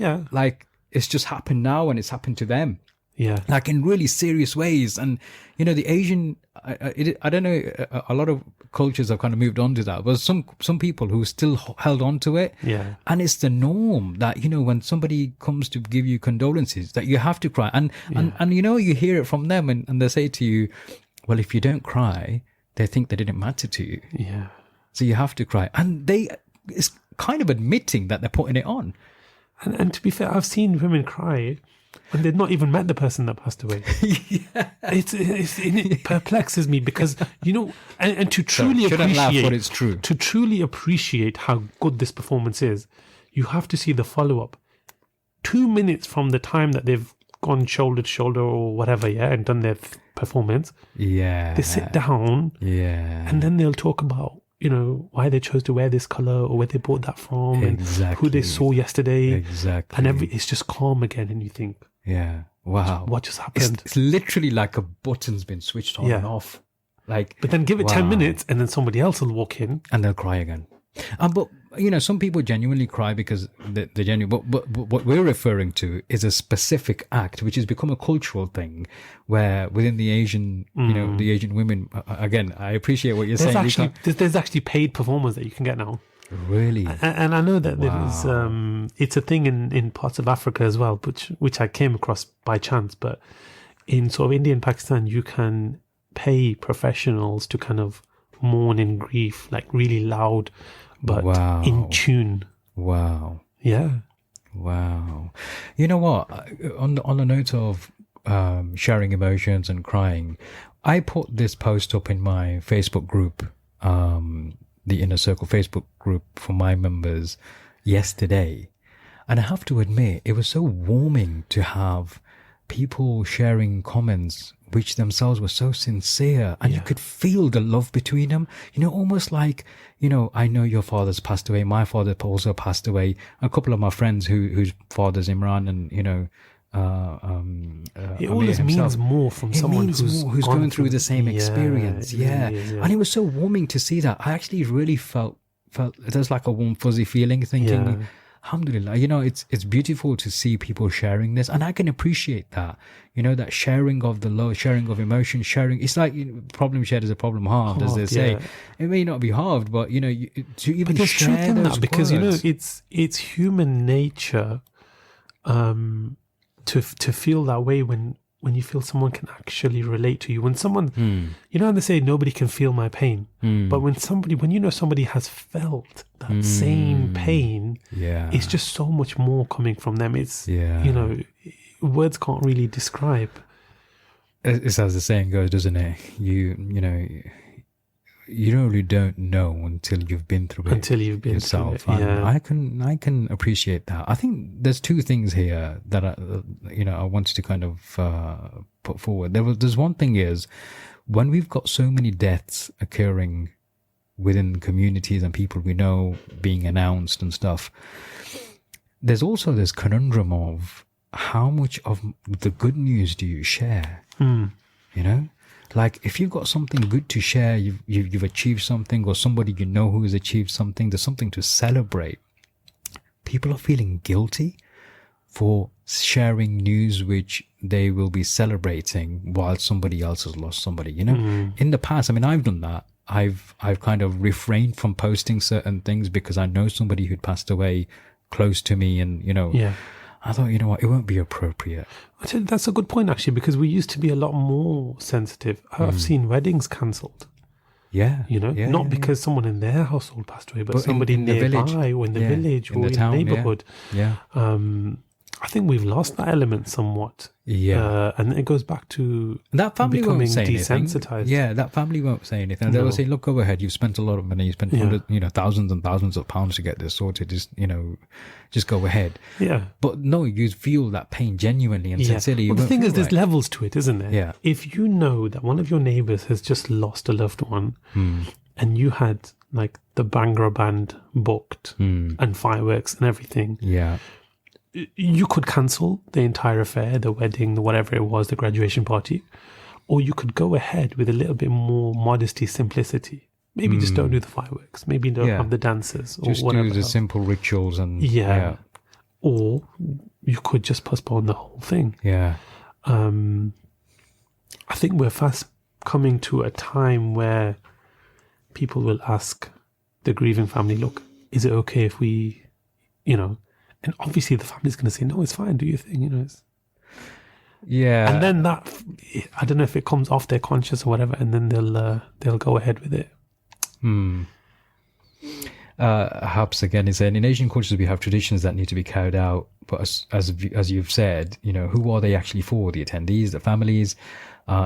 Speaker 1: it's just happened now and it's happened to them.
Speaker 2: Yeah.
Speaker 1: Like in really serious ways. And, you know, the Asian, I don't know, a lot of cultures have kind of moved on to that, but some people who still held on to it.
Speaker 2: Yeah.
Speaker 1: And it's the norm that, you know, when somebody comes to give you condolences, that you have to cry. And you know, you hear it from them and they say to you, well, if you don't cry, they think they didn't matter to you.
Speaker 2: Yeah.
Speaker 1: So you have to cry. And it's kind of admitting that they're putting it on.
Speaker 2: And to be fair, I've seen women cry when they've not even met the person that passed away.
Speaker 1: Yeah.
Speaker 2: It perplexes me because, you know, and to truly
Speaker 1: shouldn't laugh,
Speaker 2: appreciate,
Speaker 1: but it's true.
Speaker 2: To truly appreciate how good this performance is, you have to see the follow-up. 2 minutes from the time that they've gone shoulder to shoulder or whatever, and done their performance.
Speaker 1: Yeah.
Speaker 2: They sit down.
Speaker 1: Yeah.
Speaker 2: And then they'll talk about, you know, why they chose to wear this color or where they bought that from and who they saw yesterday.
Speaker 1: Exactly.
Speaker 2: And it's just calm again and you think,
Speaker 1: yeah, wow.
Speaker 2: What just happened?
Speaker 1: It's literally like a button's been switched on and off. Like,
Speaker 2: but then give it 10 minutes and then somebody else will walk in.
Speaker 1: And they'll cry again. But, you know, some people genuinely cry because they genuinely, but what we're referring to is a specific act, which has become a cultural thing where within the Asian, you know, the Asian women, again, I appreciate what you're saying.
Speaker 2: There's actually paid performers that you can get now.
Speaker 1: Really?
Speaker 2: And I know that there's, it's a thing in parts of Africa as well, which I came across by chance, but in sort of India and Pakistan, you can pay professionals to kind of mourn in grief, like really loud, but in tune.
Speaker 1: Wow.
Speaker 2: Yeah.
Speaker 1: Wow. You know what? On the note of sharing emotions and crying, I put this post up in my Facebook group, the Inner Circle Facebook group for my members yesterday. And I have to admit, it was so warming to have people sharing comments which themselves were so sincere and you could feel the love between them, you know, almost like, you know, I know your father's passed away, my father also passed away, a couple of my friends whose father's Imran, and you know,
Speaker 2: it always means more from someone who's
Speaker 1: going through the same experience. And it was so warming to see that. I actually really felt there's like a warm fuzzy feeling thinking, alhamdulillah, you know, it's beautiful to see people sharing this, and I can appreciate that, you know, that sharing of the love, sharing of emotion, sharing. It's like, you know, problem shared is a problem halved, as they say. It may not be halved, but you know, to even share those words.
Speaker 2: Because you know, it's human nature to feel that way when when you feel someone can actually relate to you. When someone, you know, and they say nobody can feel my pain, but when you know somebody has felt that same pain, it's just so much more coming from them. It's, you know, words can't really describe.
Speaker 1: It's as the saying goes, doesn't it? You know, you really don't know until you've been through it yourself.
Speaker 2: Through it. Yeah.
Speaker 1: And I can appreciate that. I think there's two things here that I wanted to kind of put forward. There's one thing is, when we've got so many deaths occurring within communities and people we know being announced and stuff, there's also this conundrum of how much of the good news do you share? You know? Like, if you've got something good to share, you've achieved something, or somebody you know who has achieved something, there's something to celebrate. People are feeling guilty for sharing news which they will be celebrating while somebody else has lost somebody, you know? In the past, I mean, I've done that. I've kind of refrained from posting certain things because I know somebody who'd passed away close to me, and, you know...
Speaker 2: Yeah.
Speaker 1: I thought, you know what, it won't be appropriate.
Speaker 2: That's a good point, actually, because we used to be a lot more sensitive. I've seen weddings cancelled.
Speaker 1: Yeah.
Speaker 2: You know, not because someone in their household passed away, but somebody
Speaker 1: in
Speaker 2: nearby,
Speaker 1: the village.
Speaker 2: or in the village, or in the neighbourhood.
Speaker 1: Yeah.
Speaker 2: I think we've lost that element somewhat.
Speaker 1: Yeah.
Speaker 2: And it goes back to
Speaker 1: that family
Speaker 2: becoming
Speaker 1: won't say
Speaker 2: desensitized.
Speaker 1: Anything. Yeah, that family won't say anything. They will say, look, go ahead. You've spent a lot of money. You spent thousands and thousands of pounds to get this sorted. Just go ahead.
Speaker 2: Yeah.
Speaker 1: But no, you feel that pain genuinely and sincerely.
Speaker 2: Well, the thing is, there's levels to it, isn't there?
Speaker 1: Yeah.
Speaker 2: If you know that one of your neighbours has just lost a loved one, and you had like the Bhangra band booked and fireworks and everything.
Speaker 1: Yeah.
Speaker 2: You could cancel the entire affair, the wedding, the whatever it was, the graduation party, or you could go ahead with a little bit more modesty, simplicity. Maybe just don't do the fireworks. Maybe don't have the dances, or
Speaker 1: just
Speaker 2: whatever.
Speaker 1: Do the simple rituals and
Speaker 2: Or you could just postpone the whole thing.
Speaker 1: Yeah.
Speaker 2: I think we're fast coming to a time where people will ask the grieving family, "Look, is it okay if we, you know?" And obviously the family's going to say, no, it's fine, do your thing, you know. And then that, I don't know if it comes off their conscience or whatever, and then they'll go ahead with it.
Speaker 1: Perhaps again, is saying in Asian cultures we have traditions that need to be carried out, but as you've said, you know, who are they actually for? The attendees, the families.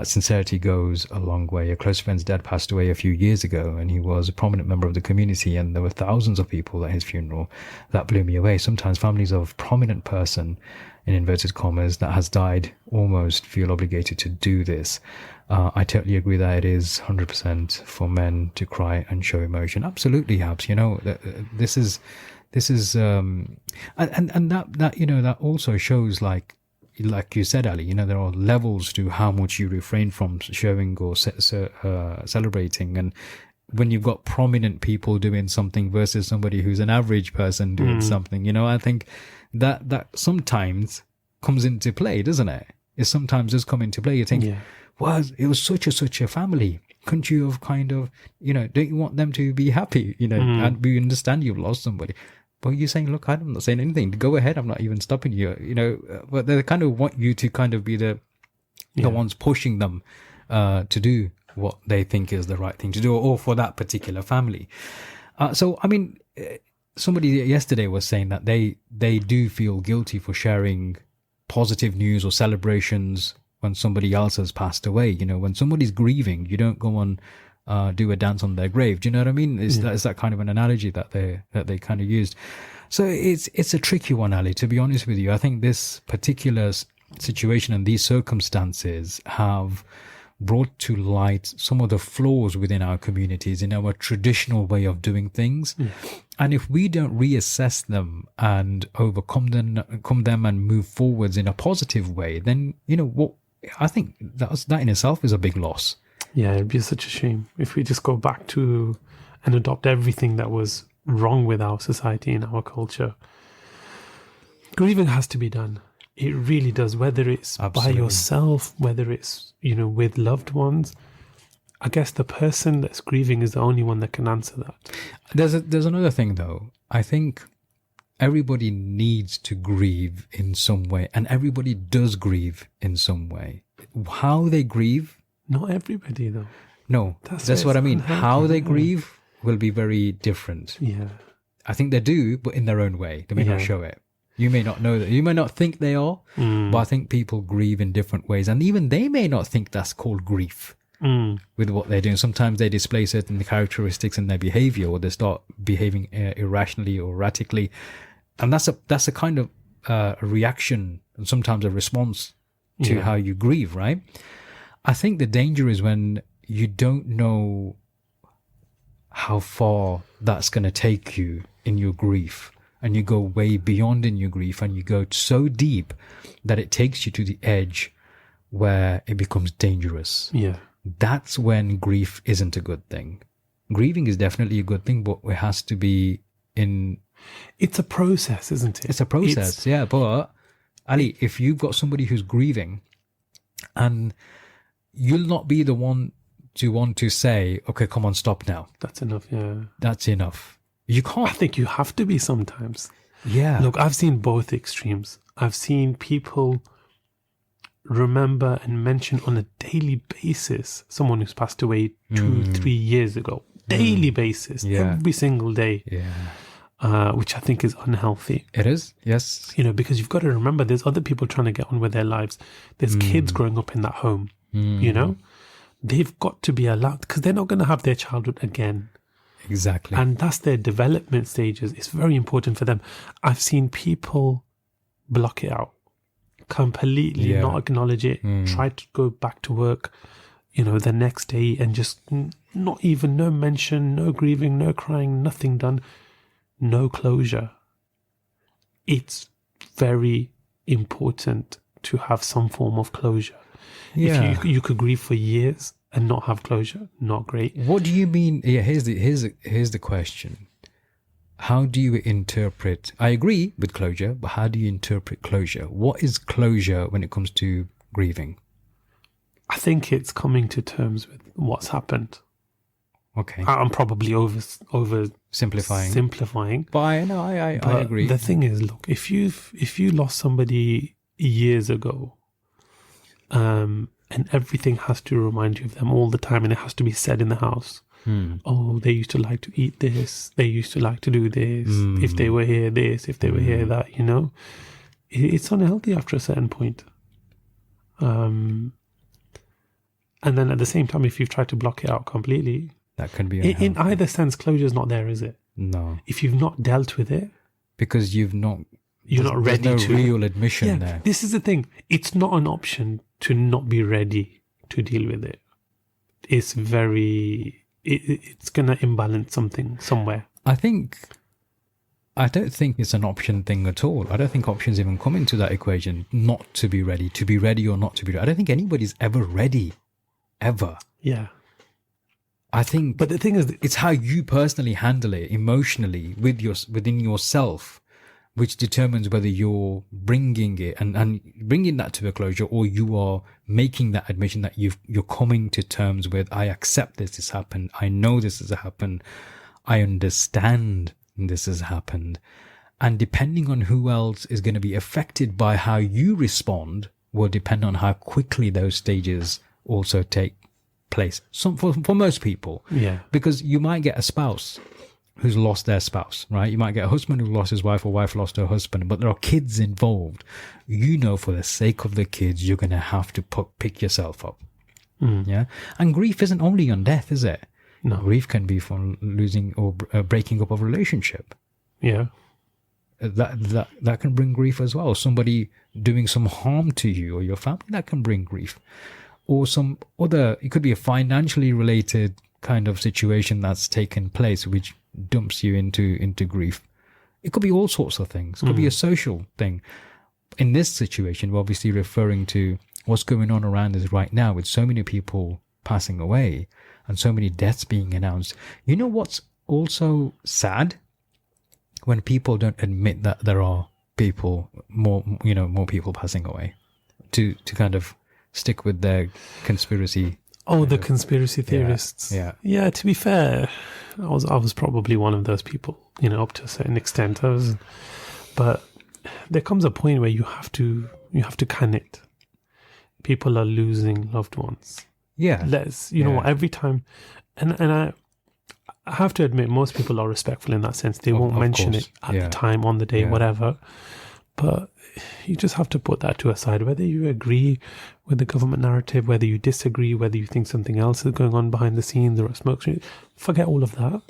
Speaker 1: Sincerity goes a long way. A close friend's dad passed away a few years ago, and he was a prominent member of the community, and there were thousands of people at his funeral. That blew me away. Sometimes families of prominent person, in inverted commas, that has died almost feel obligated to do this. I totally agree that it is 100% for men to cry and show emotion. Absolutely, Habs. You know, this is and that you know, that also shows, like you said, Ali, you know, there are levels to how much you refrain from showing or celebrating. And when you've got prominent people doing something versus somebody who's an average person doing something, you know, I think that sometimes comes into play, doesn't it? It sometimes does come into play. You think, well, it was such a family. Couldn't you have kind of, you know, don't you want them to be happy? You know, and we understand you've lost somebody. But you're saying, look, I'm not saying anything. Go ahead. I'm not even stopping you. You know, but they kind of want you to kind of be the ones pushing them to do what they think is the right thing to do, or for that particular family. So, I mean, somebody yesterday was saying that they do feel guilty for sharing positive news or celebrations when somebody else has passed away. You know, when somebody's grieving, you don't go on do a dance on their grave. Do you know what I mean? Is that kind of an analogy that they kind of used? So it's a tricky one, Ali, to be honest with you. I think this particular situation and these circumstances have brought to light some of the flaws within our communities, in our traditional way of doing things. And if we don't reassess them and overcome them and move forwards in a positive way, then, you know, what I think that in itself is a big loss.
Speaker 2: Yeah, it'd be such a shame if we just go back to and adopt everything that was wrong with our society and our culture. Grieving has to be done. It really does, whether it's by yourself, whether it's, you know, with loved ones. I guess the person that's grieving is the only one that can answer that.
Speaker 1: There's another thing, though. I think everybody needs to grieve in some way, and everybody does grieve in some way. how they grieve.
Speaker 2: Not everybody, though.
Speaker 1: No, that's what I mean. How they grieve will be very different.
Speaker 2: Yeah.
Speaker 1: I think they do, but in their own way. They may not show it. You may not know that. You may not think they are, but I think people grieve in different ways. And even they may not think that's called grief with what they're doing. Sometimes they display certain characteristics in their behavior, or they start behaving irrationally or erratically. And that's a kind of a reaction and sometimes a response to how you grieve, right? I think the danger is when you don't know how far that's going to take you in your grief, and you go way beyond in your grief, and you go so deep that it takes you to the edge where it becomes dangerous.
Speaker 2: Yeah.
Speaker 1: That's when grief isn't a good thing. Grieving is definitely a good thing, but it has to be in...
Speaker 2: It's a process, isn't it?
Speaker 1: It's a process, yeah. But, Ali, if you've got somebody who's grieving, and you'll not be the one to want to say, okay, come on, stop now.
Speaker 2: That's enough, yeah.
Speaker 1: That's enough. You can't.
Speaker 2: I think you have to be sometimes.
Speaker 1: Yeah.
Speaker 2: Look, I've seen both extremes. I've seen people remember and mention on a daily basis someone who's passed away 2-3 years ago. Daily basis. Every single day.
Speaker 1: Yeah.
Speaker 2: Which I think is unhealthy.
Speaker 1: It is, yes.
Speaker 2: You know, because you've got to remember there's other people trying to get on with their lives. There's kids growing up in that home, you know? They've got to be allowed, because they're not going to have their childhood again.
Speaker 1: Exactly.
Speaker 2: And that's their development stages. It's very important for them. I've seen people block it out, completely not acknowledge it, try to go back to work, you know, the next day, and just not even, no mention, no grieving, no crying, nothing done, no closure. It's very important to have some form of closure.
Speaker 1: Yeah.
Speaker 2: If you could grieve for years and not have closure, not great.
Speaker 1: What do you mean? Yeah, here's the question. How do you interpret? I agree with closure, but how do you interpret closure? What is closure when it comes to grieving?
Speaker 2: I think it's coming to terms with what's happened.
Speaker 1: Okay.
Speaker 2: I'm probably over simplifying.
Speaker 1: But I agree.
Speaker 2: The thing is, look, if you lost somebody years ago, and everything has to remind you of them all the time, and it has to be said in the house. Oh, they used to like to eat this. They used to like to do this. If they were here, this. If they were here, that. You know, it's unhealthy after a certain point. And then at the same time, if you've tried to block it out completely,
Speaker 1: that can be unhealthy.
Speaker 2: In either sense, closure is not there, is it?
Speaker 1: No.
Speaker 2: If you've not dealt with it,
Speaker 1: because you're not
Speaker 2: ready
Speaker 1: there's
Speaker 2: to.
Speaker 1: no real admission there.
Speaker 2: This is the thing. It's not an option to not be ready to deal with it. It's it's going to imbalance something somewhere. I
Speaker 1: don't think it's an option thing at all. I don't think options even come into that equation. Not to be ready or not to be ready. I don't think anybody's ever ready. Ever.
Speaker 2: Yeah.
Speaker 1: I think,
Speaker 2: but the thing is,
Speaker 1: it's how you personally handle it emotionally within yourself, which determines whether you're bringing it and bringing that to a closure, or you are making that admission that you're coming to terms with, I accept this has happened. I know this has happened. I understand this has happened. And depending on who else is going to be affected by how you respond will depend on how quickly those stages also take place. For most people.
Speaker 2: Yeah.
Speaker 1: Because you might get a spouse who's lost their spouse, right? You might get a husband who lost his wife, or wife lost her husband, but there are kids involved. You know, for the sake of the kids, you're going to have to pick yourself up. Yeah. And grief isn't only on death, is it?
Speaker 2: No.
Speaker 1: Grief can be from losing or breaking up of a relationship.
Speaker 2: Yeah.
Speaker 1: That can bring grief as well. Somebody doing some harm to you or your family, that can bring grief. Or some other, it could be a financially related kind of situation that's taken place, which dumps you into grief. It could be all sorts of things. It could be a social thing. In this situation, we're obviously referring to what's going on around us right now, with so many people passing away and so many deaths being announced. You know what's also sad? When people don't admit that there are more people passing away, to kind of stick with their conspiracy.
Speaker 2: Oh, the conspiracy theorists.
Speaker 1: Yeah.
Speaker 2: To be fair, I was probably one of those people, up to a certain extent. But there comes a point where you have to can it. people are losing loved ones.
Speaker 1: Yeah.
Speaker 2: You know what, every time, and I have to admit, most people are respectful in that sense. They won't mention it at the time, on the day, whatever. But you just have to put that to a side. Whether you agree with the government narrative, whether you disagree, whether you think something else is going on behind the scenes or a smoke screen, forget all of that.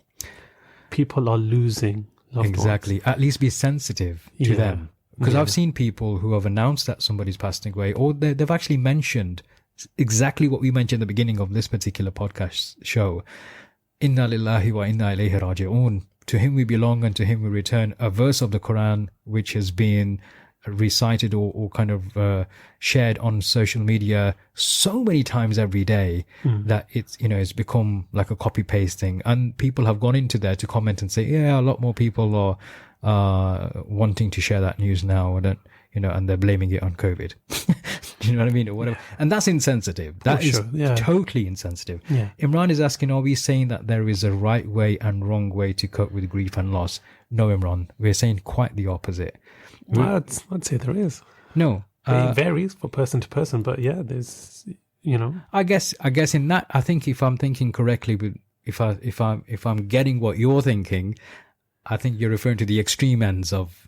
Speaker 2: People are losing loved ones.
Speaker 1: Exactly. At least be sensitive to them. Because I've seen people who have announced that somebody's passing away, or they've actually mentioned exactly what we mentioned at the beginning of this particular podcast show. Inna lillahi wa inna ilayhi raji'un. To him we belong and to him we return. A verse of the Quran which has been recited or kind of shared on social media so many times every day that it's become like a copy paste thing. And people have gone into there to comment and say, yeah, a lot more people are wanting to share that news now, and they're blaming it on COVID. Do you know what I mean? Or whatever. And that's insensitive. That is totally insensitive. Yeah. Imran is asking, are we saying that there is a right way and wrong way to cope with grief and loss? No, Imran. We're saying quite the opposite.
Speaker 2: I'd say there is.
Speaker 1: No.
Speaker 2: It varies for person to person, but yeah, there's,
Speaker 1: I guess in that, I think if I'm thinking correctly, if I'm getting what you're thinking, I think you're referring to the extreme ends of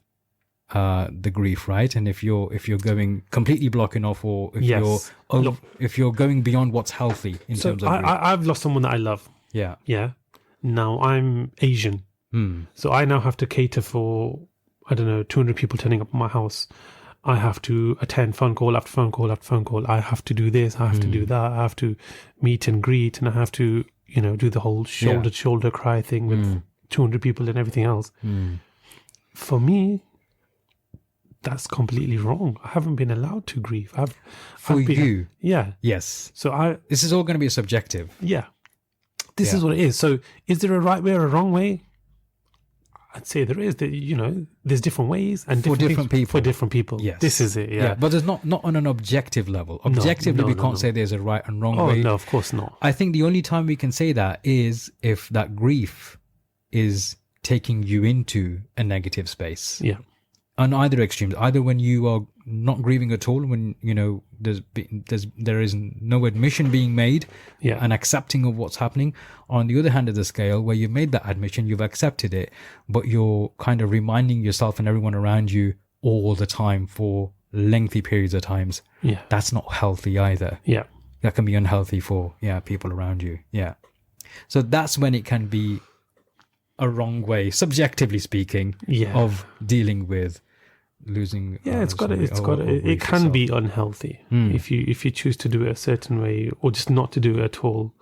Speaker 1: the grief, right? And if you're going completely blocking off, or if you're going beyond what's healthy in terms of grief.
Speaker 2: I've lost someone that I love.
Speaker 1: Yeah.
Speaker 2: Yeah. Now I'm Asian, so I now have to cater for 200 people turning up at my house. I have to attend phone call after phone call after phone call. I have to do this. I have to do that. I have to meet and greet, and I have to do the whole shoulder to shoulder cry thing with 200 people and everything else. For me, that's completely wrong. I haven't been allowed to grieve. Yeah.
Speaker 1: Yes.
Speaker 2: So
Speaker 1: this is all going to be subjective.
Speaker 2: Yeah. This is what it is. So is there a right way or a wrong way? I'd say there is. There's different ways and
Speaker 1: for different people.
Speaker 2: For different people.
Speaker 1: Yes.
Speaker 2: This is it. Yeah.
Speaker 1: But there's not on an objective level. Objectively, we can't say there's a right and wrong way.
Speaker 2: No, of course not.
Speaker 1: I think the only time we can say that is if that grief is taking you into a negative space.
Speaker 2: Yeah.
Speaker 1: On either extremes, either when you are not grieving at all, when there is no admission being made and accepting of what's happening. On the other hand of the scale, where you've made that admission, you've accepted it, but you're kind of reminding yourself and everyone around you all the time for lengthy periods of times.
Speaker 2: Yeah,
Speaker 1: that's not healthy either.
Speaker 2: Yeah,
Speaker 1: that can be unhealthy for people around you. Yeah, so that's when it can be a wrong way, subjectively speaking, of dealing with losing.
Speaker 2: It can be unhealthy if you choose to do it a certain way or just not to do it at all.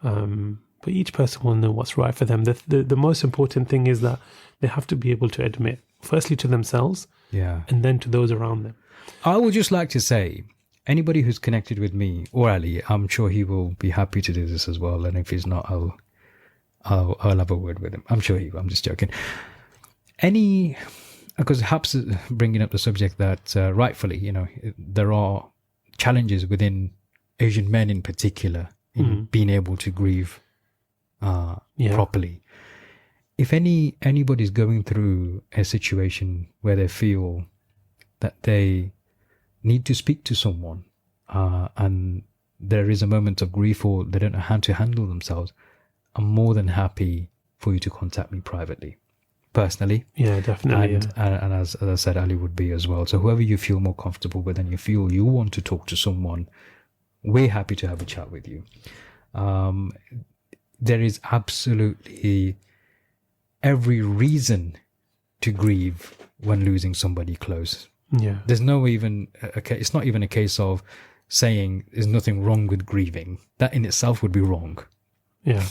Speaker 2: But each person will know what's right for them. The most important thing is that they have to be able to admit, firstly to themselves, and then to those around them.
Speaker 1: I would just like to say, anybody who's connected with me or Ali, I'm sure he will be happy to do this as well. And if he's not, I'll have a word with him. I'm sure he will. I'm just joking. Because perhaps bringing up the subject that rightfully, there are challenges within Asian men in particular in being able to grieve properly. If anybody's going through a situation where they feel that they need to speak to someone and there is a moment of grief or they don't know how to handle themselves, I'm more than happy for you to contact me privately. Personally,
Speaker 2: definitely,
Speaker 1: and as I said, Ali would be as well. So whoever you feel more comfortable with and you feel you want to talk to someone, we're happy to have a chat with you. There is absolutely every reason to grieve when losing somebody close.
Speaker 2: Yeah,
Speaker 1: there's it's not even a case of saying there's nothing wrong with grieving. That in itself would be wrong.
Speaker 2: Yeah,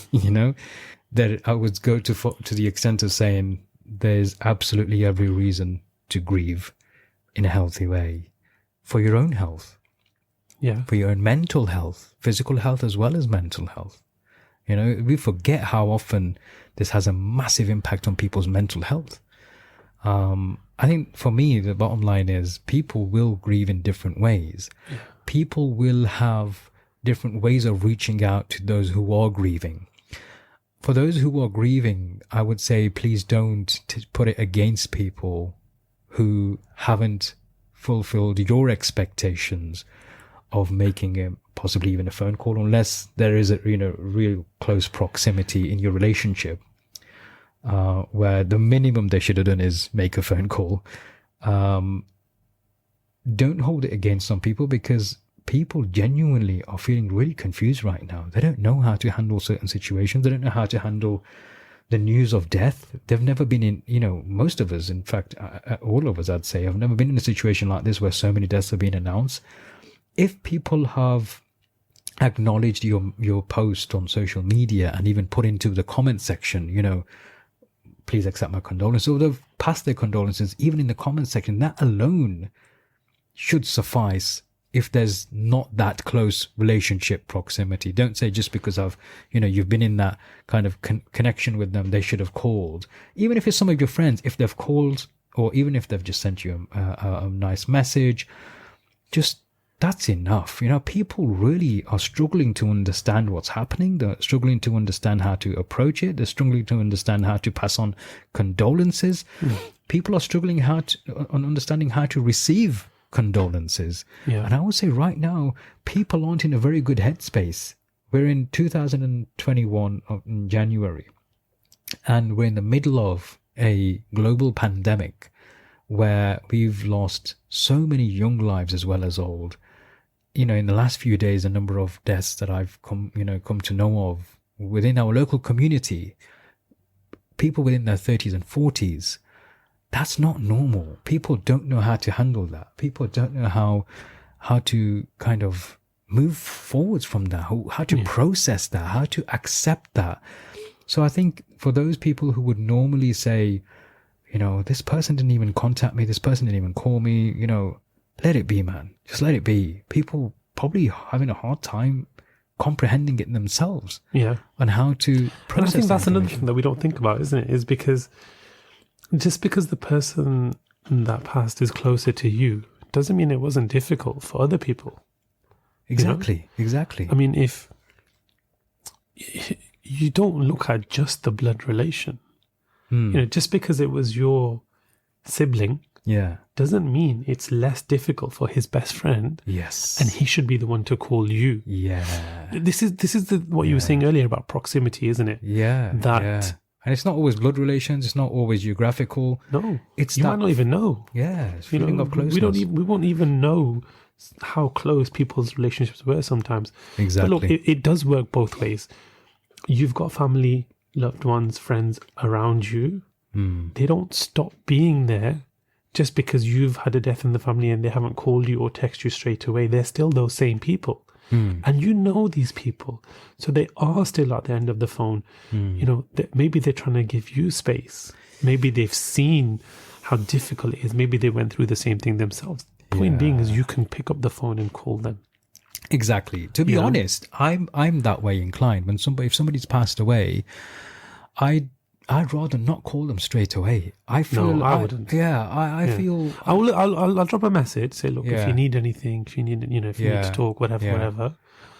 Speaker 1: that I would go to the extent of saying there's absolutely every reason to grieve in a healthy way for your own health, for your own mental health, physical health as well as mental health. We forget how often this has a massive impact on people's mental health. I think for me, the bottom line is people will grieve in different ways. Yeah. People will have different ways of reaching out to those who are grieving. For those who are grieving, I would say, please don't put it against people who haven't fulfilled your expectations of making possibly even a phone call, unless there is a real close proximity in your relationship, where the minimum they should have done is make a phone call. Don't hold it against some people, because people genuinely are feeling really confused right now. They don't know how to handle certain situations. They don't know how to handle the news of death. They've never been in, most of us, in fact, all of us, I'd say, have never been in a situation like this where so many deaths have been announced. If people have acknowledged your post on social media and even put into the comment section, please accept my condolences, or they've passed their condolences, even in the comment section, that alone should suffice. If there's not that close relationship proximity, don't say just because you've been in that kind of connection with them, they should have called. Even if it's some of your friends, if they've called, or even if they've just sent you a nice message, just that's enough. People really are struggling to understand what's happening. They're struggling to understand how to approach it. They're struggling to understand how to pass on condolences. People are struggling on understanding how to receive condolences. And I would say right now, people aren't in a very good headspace. We're in 2021 in January, and we're in the middle of a global pandemic where we've lost so many young lives as well as old. In the last few days, a number of deaths that I've come to know of within our local community, people within their 30s and 40s. That's not normal. People don't know how to handle that. People don't know how to kind of move forwards from that, how to process that, how to accept that. So I think for those people who would normally say, this person didn't even contact me, this person didn't even call me, let it be, man. Just let it be. People probably having a hard time comprehending it themselves. Yeah. And how to process.
Speaker 2: And I think that's another thing that we don't think about, isn't it? Is because just because the person that passed is closer to you doesn't mean it wasn't difficult for other people.
Speaker 1: Exactly. Exactly.
Speaker 2: I mean, if you don't look at just the blood relation, just because it was your sibling, doesn't mean it's less difficult for his best friend.
Speaker 1: Yes.
Speaker 2: And he should be the one to call you.
Speaker 1: Yeah.
Speaker 2: This is what you were saying earlier about proximity, isn't it?
Speaker 1: Yeah. And it's not always blood relations. It's not always geographical.
Speaker 2: No,
Speaker 1: it's
Speaker 2: you might not even know.
Speaker 1: Yeah, it's feeling of closeness.
Speaker 2: We won't even know how close people's relationships were sometimes.
Speaker 1: Exactly.
Speaker 2: But look, it does work both ways. You've got family, loved ones, friends around you. They don't stop being there just because you've had a death in the family and they haven't called you or texted you straight away. They're still those same people. And these people, so they are still at the end of the phone. Maybe they're trying to give you space. Maybe they've seen how difficult it is. Maybe they went through the same thing themselves. Point being is you can pick up the phone and call them.
Speaker 1: Exactly. To be honest, I'm that way inclined. If somebody's passed away, I'd rather not call them straight away. I wouldn't. Yeah, I feel.
Speaker 2: I'll drop a message. Say, look, if you need anything, if you need to talk, whatever.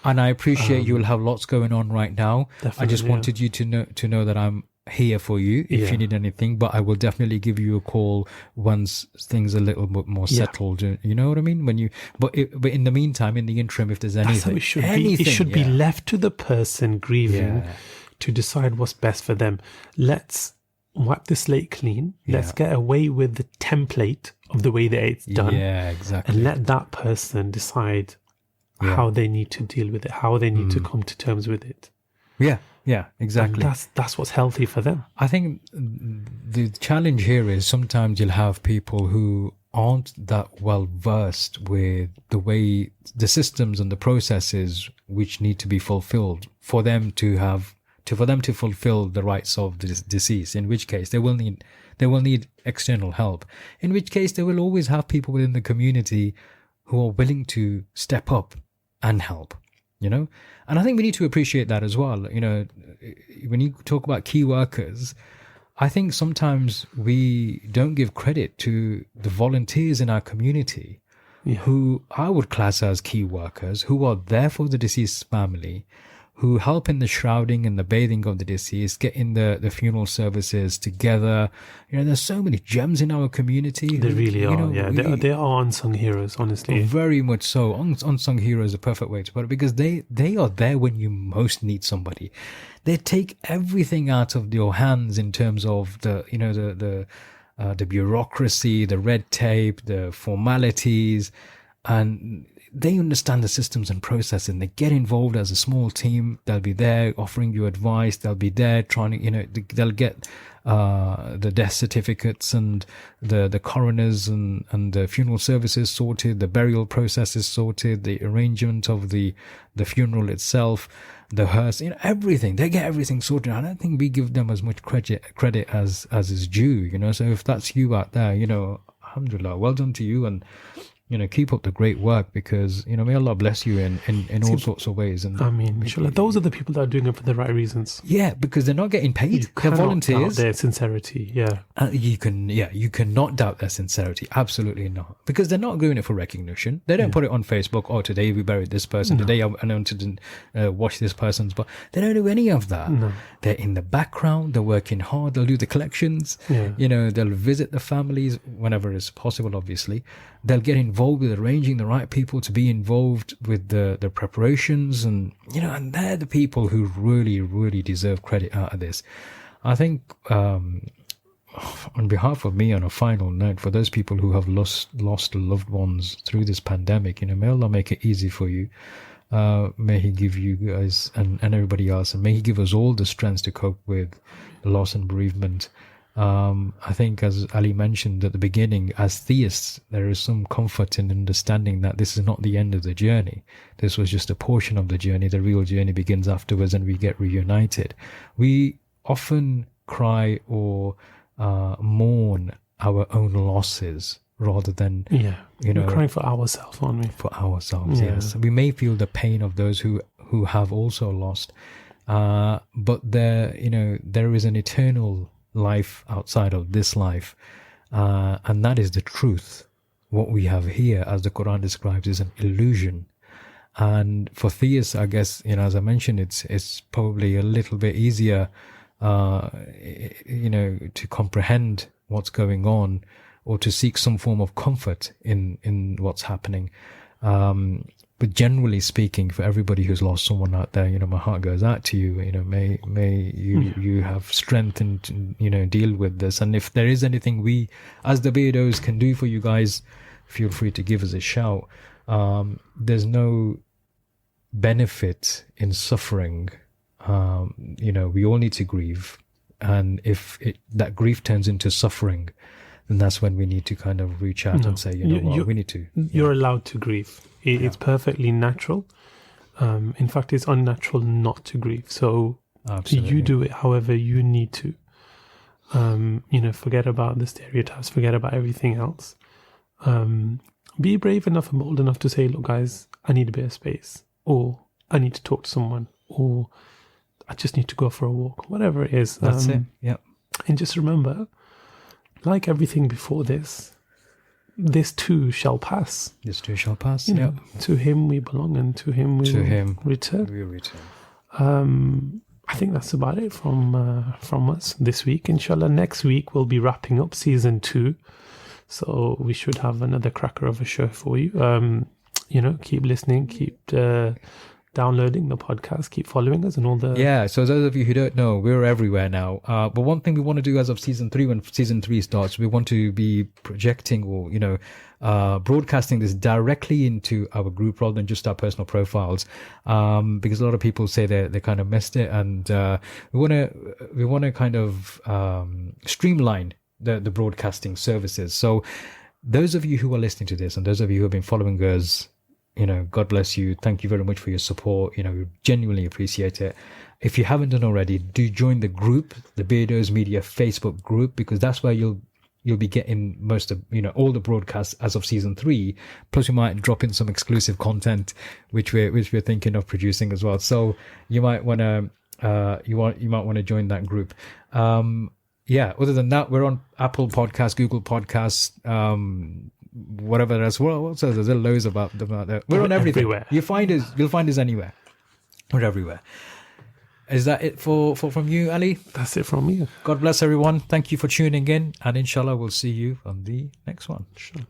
Speaker 1: And I appreciate you'll have lots going on right now. I just wanted you to know that I'm here for you if you need anything. But I will definitely give you a call once things are a little bit more settled. You know what I mean? But in the meantime, in the interim, if there's anything,
Speaker 2: that's how it should be left to the person grieving. To decide what's best for them. Let's wipe the slate clean. Let's get away with the template of the way that it's done.
Speaker 1: Yeah, exactly.
Speaker 2: And let that person decide how they need to deal with it, how they need to come to terms with it.
Speaker 1: Yeah, exactly.
Speaker 2: And that's what's healthy for them.
Speaker 1: I think the challenge here is sometimes you'll have people who aren't that well versed with the systems and the processes which need to be fulfilled for them to fulfill the rights of the deceased, in which case they will need external help, in which case they will always have people within the community who are willing to step up and help, and I think we need to appreciate that as well. When you talk about key workers, I think sometimes we don't give credit to the volunteers in our community who I would class as key workers, who are there for the deceased family, who help in the shrouding and the bathing of the deceased, getting the funeral services together. There's so many gems in our community.
Speaker 2: They really are. They are unsung heroes, honestly.
Speaker 1: Very much so. Unsung heroes is a perfect way to put it, because they are there when you most need somebody. They take everything out of your hands in terms of the bureaucracy, the red tape, the formalities, and they understand the systems and processes, and they get involved as a small team. They'll be there offering you advice. They'll be there trying to, they'll get the death certificates and the coroners and the funeral services sorted, the burial processes sorted, the arrangement of the funeral itself, the hearse, everything. They get everything sorted. I don't think we give them as much credit as is due, so if that's you out there, alhamdulillah, well done to you, and keep up the great work, because may Allah bless you in all sorts of ways. And
Speaker 2: I mean, inshallah, those are the people that are doing it for the right reasons.
Speaker 1: Yeah, because they're not getting paid. They're volunteers.
Speaker 2: Their sincerity,
Speaker 1: you cannot doubt their sincerity. Absolutely not, because they're not doing it for recognition. They don't put it on Facebook. Oh, today we buried this person. No. Today I wanted to wash this person's. But they don't do any of that.
Speaker 2: No.
Speaker 1: They're in the background. They're working hard. They'll do the collections.
Speaker 2: Yeah.
Speaker 1: They'll visit the families whenever it's possible. Obviously, they'll get involved with arranging the right people to be involved with the preparations, and and they're the people who really, really deserve credit out of this. I think on behalf of me, on a final note, for those people who have lost loved ones through this pandemic, may Allah make it easy for you. May He give you guys and everybody else, and may He give us all the strength to cope with the loss and bereavement. I think, as Ali mentioned at the beginning, as theists, there is some comfort in understanding that this is not the end of the journey. This was just a portion of the journey. The real journey begins afterwards, and we get reunited. We often cry or mourn our own losses rather than
Speaker 2: we're crying for ourselves, aren't we?
Speaker 1: For ourselves, yes. We may feel the pain of those who have also lost, but there is an eternal life outside of this life, and that is the truth. What we have here, as the Quran describes, is an illusion. And for theists, I guess, as I mentioned, it's probably a little bit easier to comprehend what's going on, or to seek some form of comfort in what's happening. But generally speaking, for everybody who's lost someone out there, my heart goes out to you. May you have strength and deal with this. And if there is anything we, as the Beardos, can do for you guys, feel free to give us a shout. There's no benefit in suffering. We all need to grieve, and if that grief turns into suffering, then that's when we need to kind of reach out and say, we need to.
Speaker 2: You're allowed to grieve. It's perfectly natural. In fact, it's unnatural not to grieve. So you do it however you need to. Forget about the stereotypes, forget about everything else. Be brave enough and bold enough to say, look, guys, I need a bit of space, or I need to talk to someone, or I just need to go for a walk, whatever it is.
Speaker 1: That's it. Yep.
Speaker 2: And just remember, like everything before this too shall pass.
Speaker 1: This too shall pass.
Speaker 2: To Him we belong, and to Him we will return.
Speaker 1: We return.
Speaker 2: I think that's about it from us this week. Inshallah, next week we'll be wrapping up season 2, so we should have another cracker of a show for you. Keep listening, keep downloading the podcast, keep following us and all the...
Speaker 1: Yeah, so those of you who don't know, we're everywhere now. But one thing we want to do as of season 3, when season 3 starts, we want to be projecting or, broadcasting this directly into our group rather than just our personal profiles. Because a lot of people say they kind of missed it, and we want to kind of streamline the broadcasting services. So those of you who are listening to this, and those of you who have been following us, God bless you. Thank you very much for your support. We genuinely appreciate it. If you haven't done already, do join the group, the Beardos Media Facebook group, because that's where you'll be getting most of, all the broadcasts as of season 3. Plus, we might drop in some exclusive content, which we're thinking of producing as well. So you might want to join that group. Other than that, we're on Apple Podcasts, Google Podcasts, whatever else. Well, so there's loads about them out there. We're on everything.
Speaker 2: Everywhere.
Speaker 1: You'll find us anywhere. We're everywhere. Is that it for from you, Ali?
Speaker 2: That's it from me.
Speaker 1: God bless everyone. Thank you for tuning in, and inshallah we'll see you on the next one.
Speaker 2: Sure.